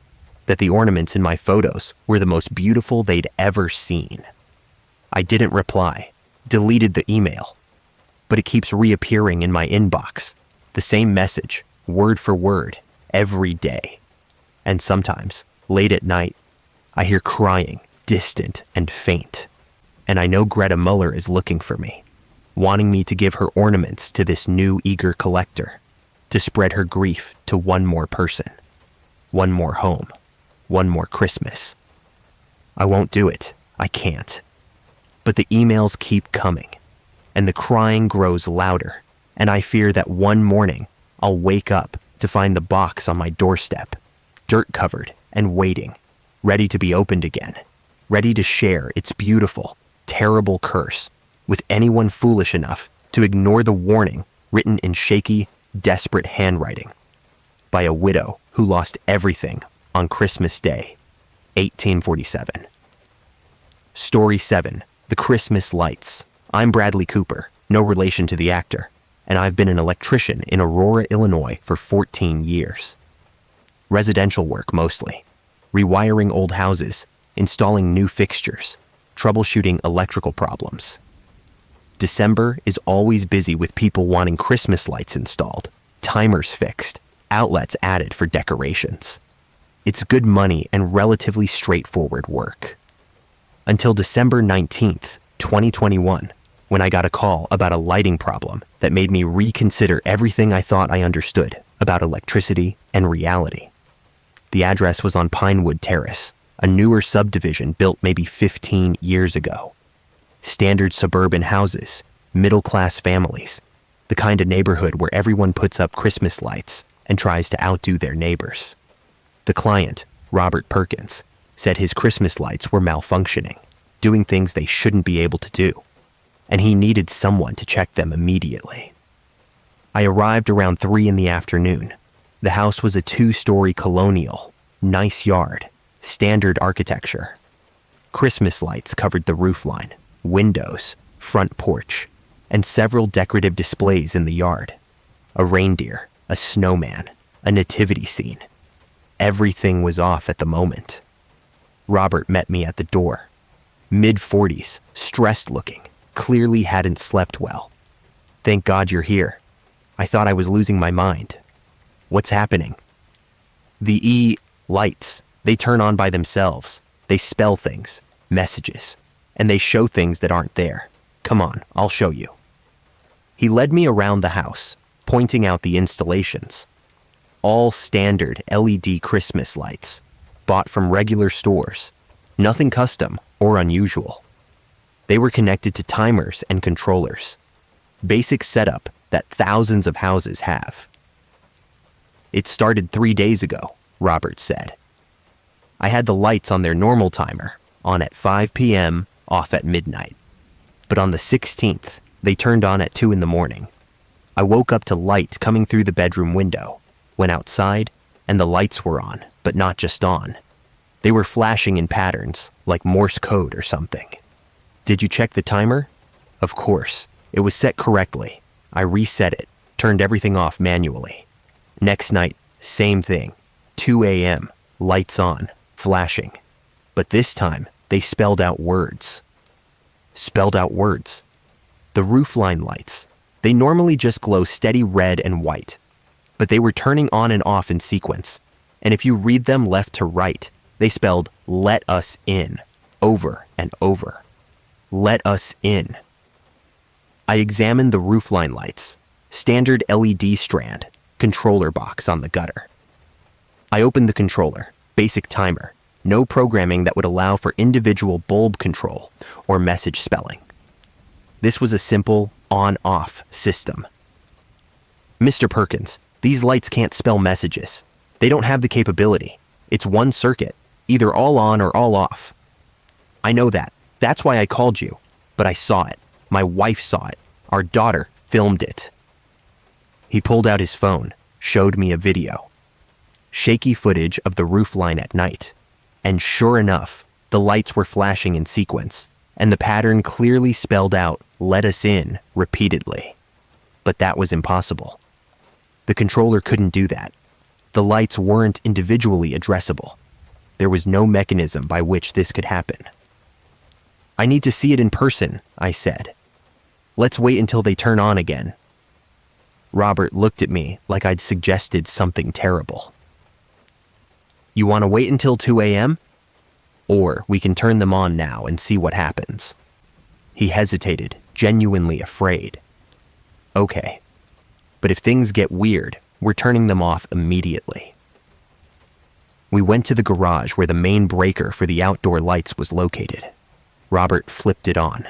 that the ornaments in my photos were the most beautiful they'd ever seen. I didn't reply, deleted the email, but it keeps reappearing in my inbox, the same message, word for word, every day. And sometimes, late at night, I hear crying, distant and faint, and I know Greta Mueller is looking for me, wanting me to give her ornaments to this new eager collector, to spread her grief to one more person, one more home, one more Christmas. I won't do it. I can't. But the emails keep coming, and the crying grows louder, and I fear that one morning I'll wake up to find the box on my doorstep, dirt-covered and waiting, ready to be opened again, ready to share its beautiful, terrible curse with anyone foolish enough to ignore the warning written in shaky, desperate handwriting by a widow who lost everything on Christmas Day, 1847. Story 7, The Christmas Lights. I'm Bradley Cooper, no relation to the actor, and I've been an electrician in Aurora, Illinois for 14 years. Residential work mostly, rewiring old houses, installing new fixtures, troubleshooting electrical problems. December is always busy with people wanting Christmas lights installed, timers fixed, outlets added for decorations. It's good money and relatively straightforward work. Until December 19th, 2021, when I got a call about a lighting problem that made me reconsider everything I thought I understood about electricity and reality. The address was on Pinewood Terrace, a newer subdivision built maybe 15 years ago. Standard suburban houses, middle-class families, the kind of neighborhood where everyone puts up Christmas lights and tries to outdo their neighbors. The client, Robert Perkins, said his Christmas lights were malfunctioning, doing things they shouldn't be able to do, and he needed someone to check them immediately. I arrived around 3 in the afternoon. The house was a 2-story colonial, nice yard, standard architecture. Christmas lights covered the roofline, windows, front porch, and several decorative displays in the yard. A reindeer, a snowman, a nativity scene. Everything was off at the moment. Robert met me at the door. Mid-40s, stressed looking, clearly hadn't slept well. Thank God you're here. I thought I was losing my mind. What's happening? The lights, they turn on by themselves. They spell things, messages, and they show things that aren't there. Come on, I'll show you. He led me around the house, pointing out the installations. All standard LED Christmas lights, bought from regular stores. Nothing custom or unusual. They were connected to timers and controllers. Basic setup that thousands of houses have. It started 3 days ago, Robert said. I had the lights on their normal timer, on at 5 p.m., off at midnight. But on the 16th, they turned on at 2 in the morning. I woke up to light coming through the bedroom window, went outside, and the lights were on, but not just on. They were flashing in patterns, like Morse code or something. Did you check the timer? Of course. It was set correctly. I reset it, turned everything off manually. Next night, same thing. 2 a.m., lights on, flashing. But this time, they spelled out words. Spelled out words. The roofline lights. They normally just glow steady red and white, but they were turning on and off in sequence. And if you read them left to right, they spelled "let us in" over and over. Let us in. I examined the roofline lights, standard LED strand, controller box on the gutter. I opened the controller, basic timer, no programming that would allow for individual bulb control or message spelling. This was a simple on-off system. Mr. Perkins, these lights can't spell messages. They don't have the capability. It's one circuit, either all on or all off. I know that. That's why I called you. But I saw it. My wife saw it. Our daughter filmed it. He pulled out his phone, showed me a video. Shaky footage of the roofline at night. And sure enough, the lights were flashing in sequence, and the pattern clearly spelled out "let us in" repeatedly. But that was impossible. The controller couldn't do that. The lights weren't individually addressable. There was no mechanism by which this could happen. I need to see it in person, I said. Let's wait until they turn on again. Robert looked at me like I'd suggested something terrible. You want to wait until 2 a.m.? Or we can turn them on now and see what happens. He hesitated, genuinely afraid. Okay, but if things get weird, we're turning them off immediately. We went to the garage where the main breaker for the outdoor lights was located. Robert flipped it on.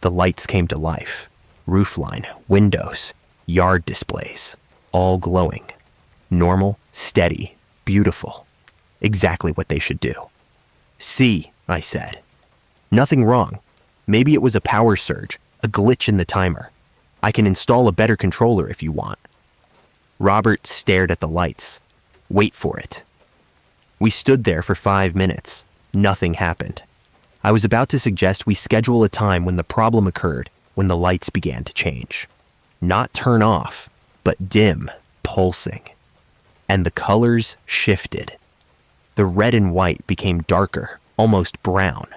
The lights came to life. Roofline, windows, yard displays, all glowing. Normal, steady, beautiful. Exactly what they should do. See, I said. Nothing wrong. Maybe it was a power surge, a glitch in the timer. I can install a better controller if you want. Robert stared at the lights. Wait for it. We stood there for 5 minutes. Nothing happened. I was about to suggest we schedule a time when the problem occurred, when the lights began to change. Not turn off, but dim, pulsing. And the colors shifted. The red and white became darker, almost brown,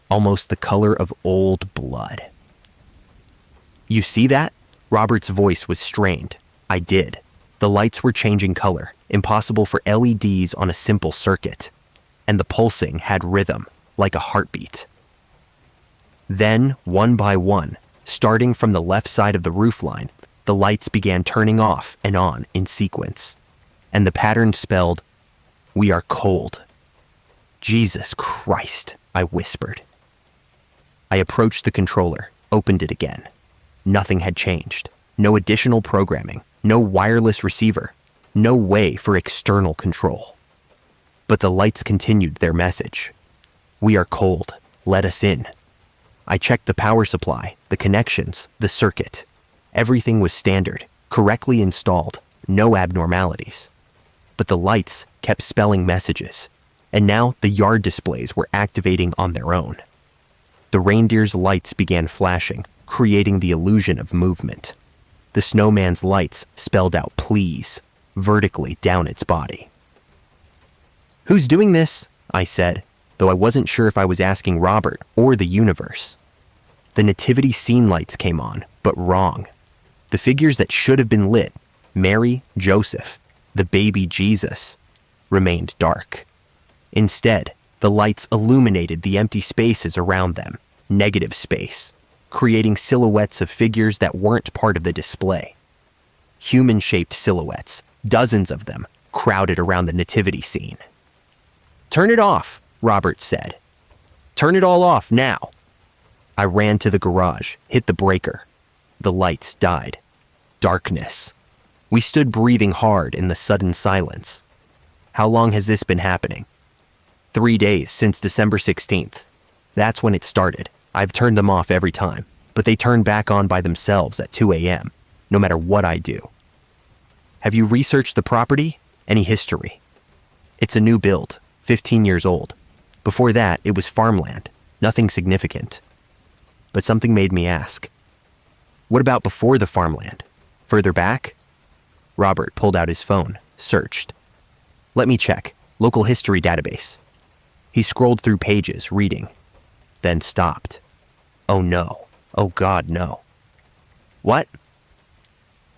almost the color of old blood. You see that? Robert's voice was strained. I did. The lights were changing color, impossible for LEDs on a simple circuit. And the pulsing had rhythm, like a heartbeat. Then, one by one, starting from the left side of the roofline, the lights began turning off and on in sequence. And the pattern spelled, "We are cold." Jesus Christ, I whispered. I approached the controller, opened it again. Nothing had changed. No additional programming, no wireless receiver, no way for external control. But the lights continued their message. We are cold. Let us in. I checked the power supply, the connections, the circuit. Everything was standard, correctly installed, no abnormalities. But the lights kept spelling messages, and now the yard displays were activating on their own. The reindeer's lights began flashing, creating the illusion of movement. The snowman's lights spelled out "please" vertically down its body. Who's doing this? I said, though I wasn't sure if I was asking Robert or the universe. The nativity scene lights came on, but wrong. The figures that should have been lit, Mary, Joseph, the baby Jesus, remained dark. Instead, the lights illuminated the empty spaces around them, negative space, creating silhouettes of figures that weren't part of the display. Human-shaped silhouettes, dozens of them, crowded around the nativity scene. Turn it off, Robert said. Turn it all off now. I ran to the garage, hit the breaker. The lights died. Darkness. We stood breathing hard in the sudden silence. How long has this been happening? 3 days since December 16th. That's when it started. I've turned them off every time, but they turn back on by themselves at 2 a.m., no matter what I do. Have you researched the property? Any history? It's a new build, 15 years old. Before that, it was farmland, nothing significant. But something made me ask, what about before the farmland? Further back? Robert pulled out his phone, searched. Let me check. Local history database. He scrolled through pages, reading, then stopped. Oh no. Oh God, no. What?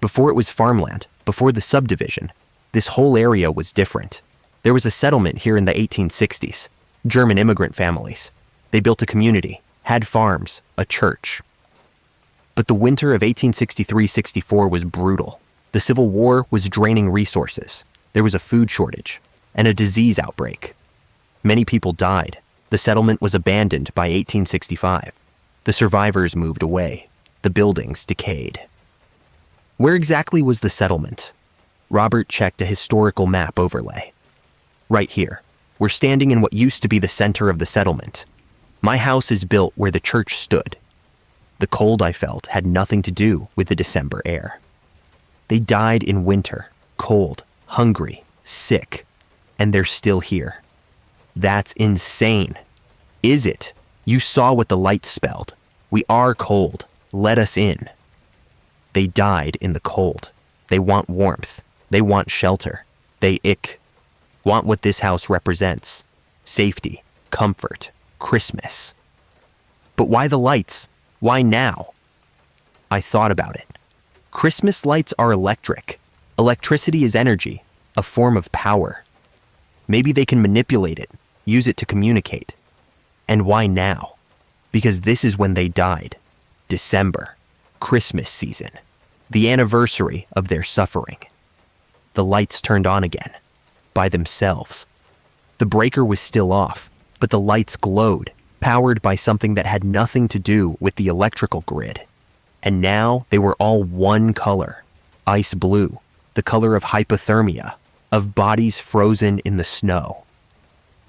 Before it was farmland, before the subdivision, this whole area was different. There was a settlement here in the 1860s. German immigrant families. They built a community, had farms, a church. But the winter of 1863-64 was brutal. The Civil War was draining resources. There was a food shortage and a disease outbreak. Many people died. The settlement was abandoned by 1865. The survivors moved away. The buildings decayed. Where exactly was the settlement? Robert checked a historical map overlay. Right here. We're standing in what used to be the center of the settlement. My house is built where the church stood. The cold I felt had nothing to do with the December air. They died in winter, cold, hungry, sick, and they're still here. That's insane. Is it? You saw what the lights spelled. We are cold. Let us in. They died in the cold. They want warmth. They want shelter. They want what this house represents. Safety, comfort, Christmas. But why the lights? Why now? I thought about it. Christmas lights are electric. Electricity is energy, a form of power. Maybe they can manipulate it, use it to communicate. And why now? Because this is when they died. December, Christmas season, the anniversary of their suffering. The lights turned on again, by themselves. The breaker was still off, but the lights glowed, powered by something that had nothing to do with the electrical grid. And now they were all one color, ice blue, the color of hypothermia, of bodies frozen in the snow.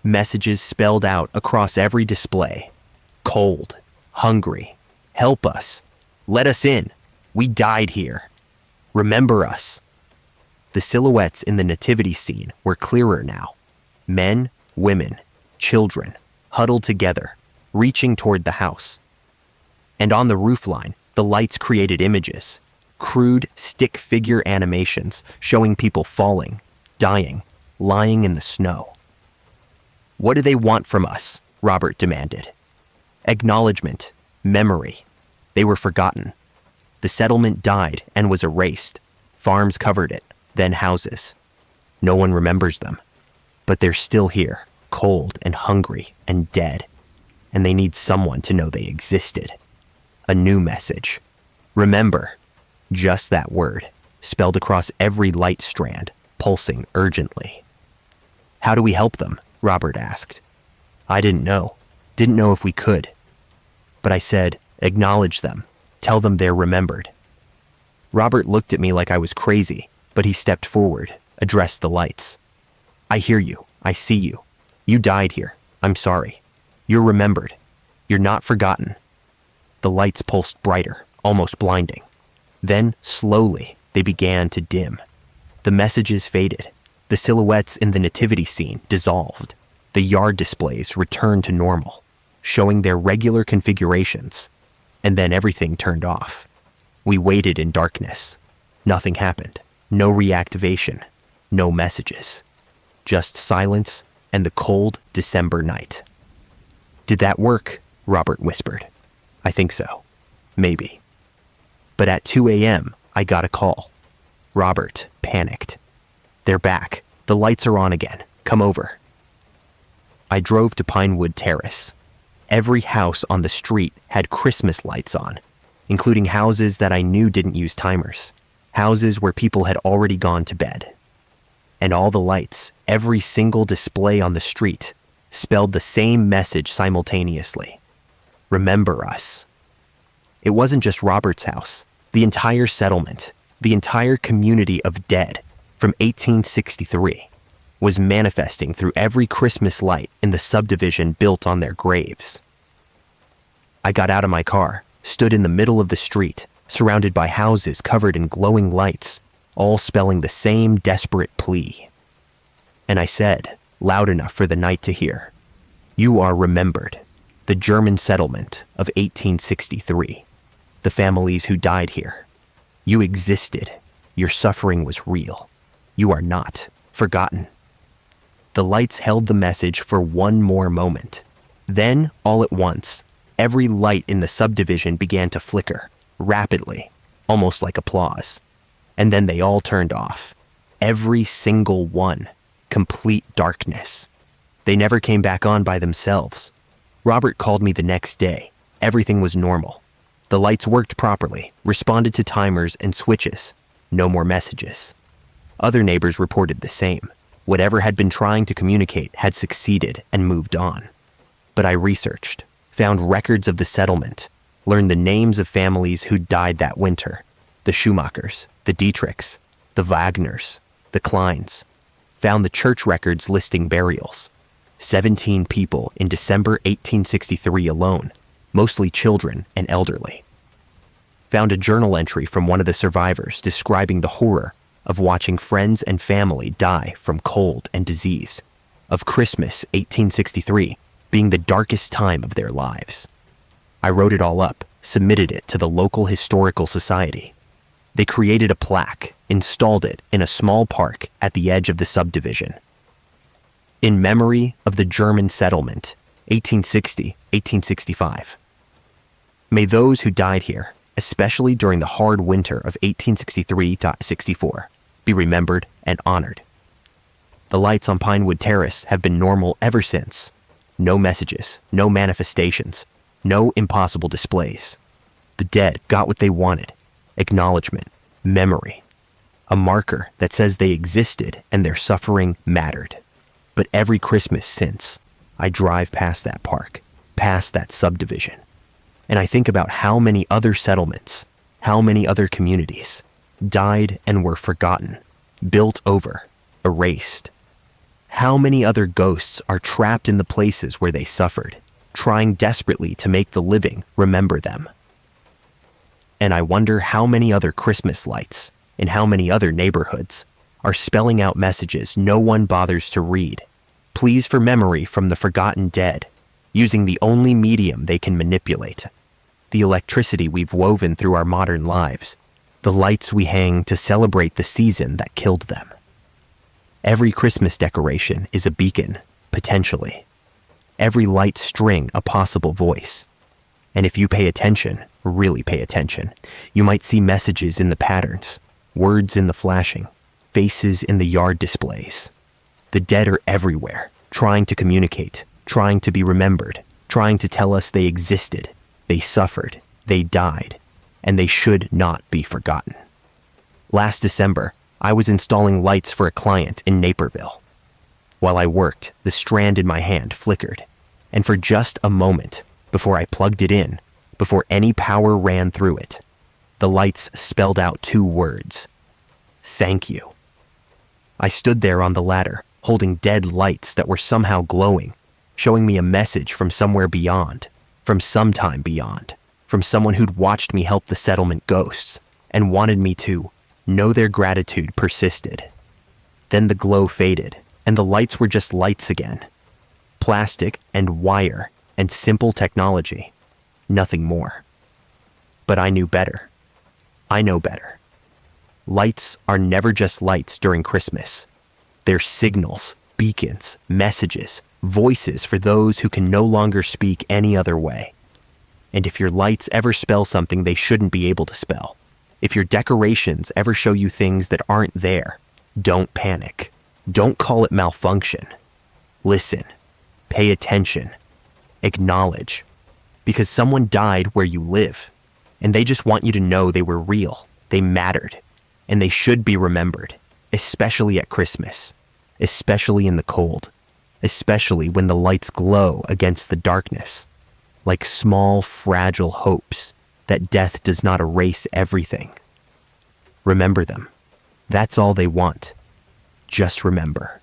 Messages spelled out across every display. Cold, hungry, help us, let us in, we died here, remember us. The silhouettes in the nativity scene were clearer now. Men, women, children, huddled together, reaching toward the house. And on the roofline, the lights created images, crude stick figure animations showing people falling, dying, lying in the snow. What do they want from us? Robert demanded. Acknowledgement, memory. They were forgotten. The settlement died and was erased. Farms covered it, then houses. No one remembers them. But they're still here, cold and hungry and dead. And they need someone to know they existed. A new message. Remember. Just that word, spelled across every light strand, pulsing urgently. How do we help them? Robert asked. I didn't know if we could. But I said, acknowledge them, tell them they're remembered. Robert looked at me like I was crazy, but he stepped forward, addressed the lights. I hear you, I see you. You died here, I'm sorry. You're remembered. You're not forgotten. The lights pulsed brighter, almost blinding. Then, slowly, they began to dim. The messages faded. The silhouettes in the nativity scene dissolved. The yard displays returned to normal, showing their regular configurations. And then everything turned off. We waited in darkness. Nothing happened. No reactivation. No messages. Just silence and the cold December night. Did that work? Robert whispered. I think so. Maybe. But at 2 a.m., I got a call. Robert panicked. They're back. The lights are on again. Come over. I drove to Pinewood Terrace. Every house on the street had Christmas lights on, including houses that I knew didn't use timers, houses where people had already gone to bed. And all the lights, every single display on the street, spelled the same message simultaneously. Remember us. It wasn't just Robert's house. The entire settlement, the entire community of dead from 1863 was manifesting through every Christmas light in the subdivision built on their graves. I got out of my car, stood in the middle of the street, surrounded by houses covered in glowing lights, all spelling the same desperate plea. And I said, loud enough for the night to hear. You are remembered. The German settlement of 1863. The families who died here. You existed. Your suffering was real. You are not forgotten. The lights held the message for one more moment. Then, all at once, every light in the subdivision began to flicker, rapidly, almost like applause. And then they all turned off. Every single one. Complete darkness. They never came back on by themselves. Robert called me the next day. Everything was normal. The lights worked properly, responded to timers and switches. No more messages. Other neighbors reported the same. Whatever had been trying to communicate had succeeded and moved on. But I researched, found records of the settlement, learned the names of families who died that winter. The Schumachers, the Dietrichs, the Wagners, the Kleins. Found the church records listing burials. 17 people in December 1863 alone, mostly children and elderly. Found a journal entry from one of the survivors describing the horror of watching friends and family die from cold and disease, of Christmas 1863 being the darkest time of their lives. I wrote it all up, submitted it to the local historical society. They created a plaque, installed it in a small park at the edge of the subdivision. In memory of the German settlement, 1860-1865. May those who died here, especially during the hard winter of 1863-64, be remembered and honored. The lights on Pinewood Terrace have been normal ever since. No messages, no manifestations, no impossible displays. The dead got what they wanted. Acknowledgement, memory. A marker that says they existed and their suffering mattered. But every Christmas since, I drive past that park, past that subdivision, and I think about how many other settlements, how many other communities died and were forgotten, built over, erased. How many other ghosts are trapped in the places where they suffered, trying desperately to make the living remember them. And I wonder how many other Christmas lights, in how many other neighborhoods, are spelling out messages no one bothers to read. Pleas for memory from the forgotten dead, using the only medium they can manipulate. The electricity we've woven through our modern lives, the lights we hang to celebrate the season that killed them. Every Christmas decoration is a beacon, potentially. Every light string a possible voice. And if you pay attention, really pay attention, you might see messages in the patterns, words in the flashing, faces in the yard displays. The dead are everywhere, trying to communicate, trying to be remembered, trying to tell us they existed, they suffered, they died, and they should not be forgotten. Last December, I was installing lights for a client in Naperville. While I worked, the strand in my hand flickered, and for just a moment, before I plugged it in, before any power ran through it, the lights spelled out 2 words. Thank you. I stood there on the ladder, holding dead lights that were somehow glowing, showing me a message from somewhere beyond, from sometime beyond, from someone who'd watched me help the settlement ghosts and wanted me to know their gratitude persisted. Then the glow faded, and the lights were just lights again. Plastic and wire and simple technology, nothing more. But I knew better. I know better. Lights are never just lights during Christmas. They're signals, beacons, messages, voices for those who can no longer speak any other way. And if your lights ever spell something they shouldn't be able to spell, if your decorations ever show you things that aren't there, don't panic. Don't call it malfunction. Listen. Pay attention. Acknowledge. Because someone died where you live, and they just want you to know they were real, they mattered, and they should be remembered, especially at Christmas, especially in the cold, especially when the lights glow against the darkness, like small, fragile hopes that death does not erase everything. Remember them. That's all they want. Just remember.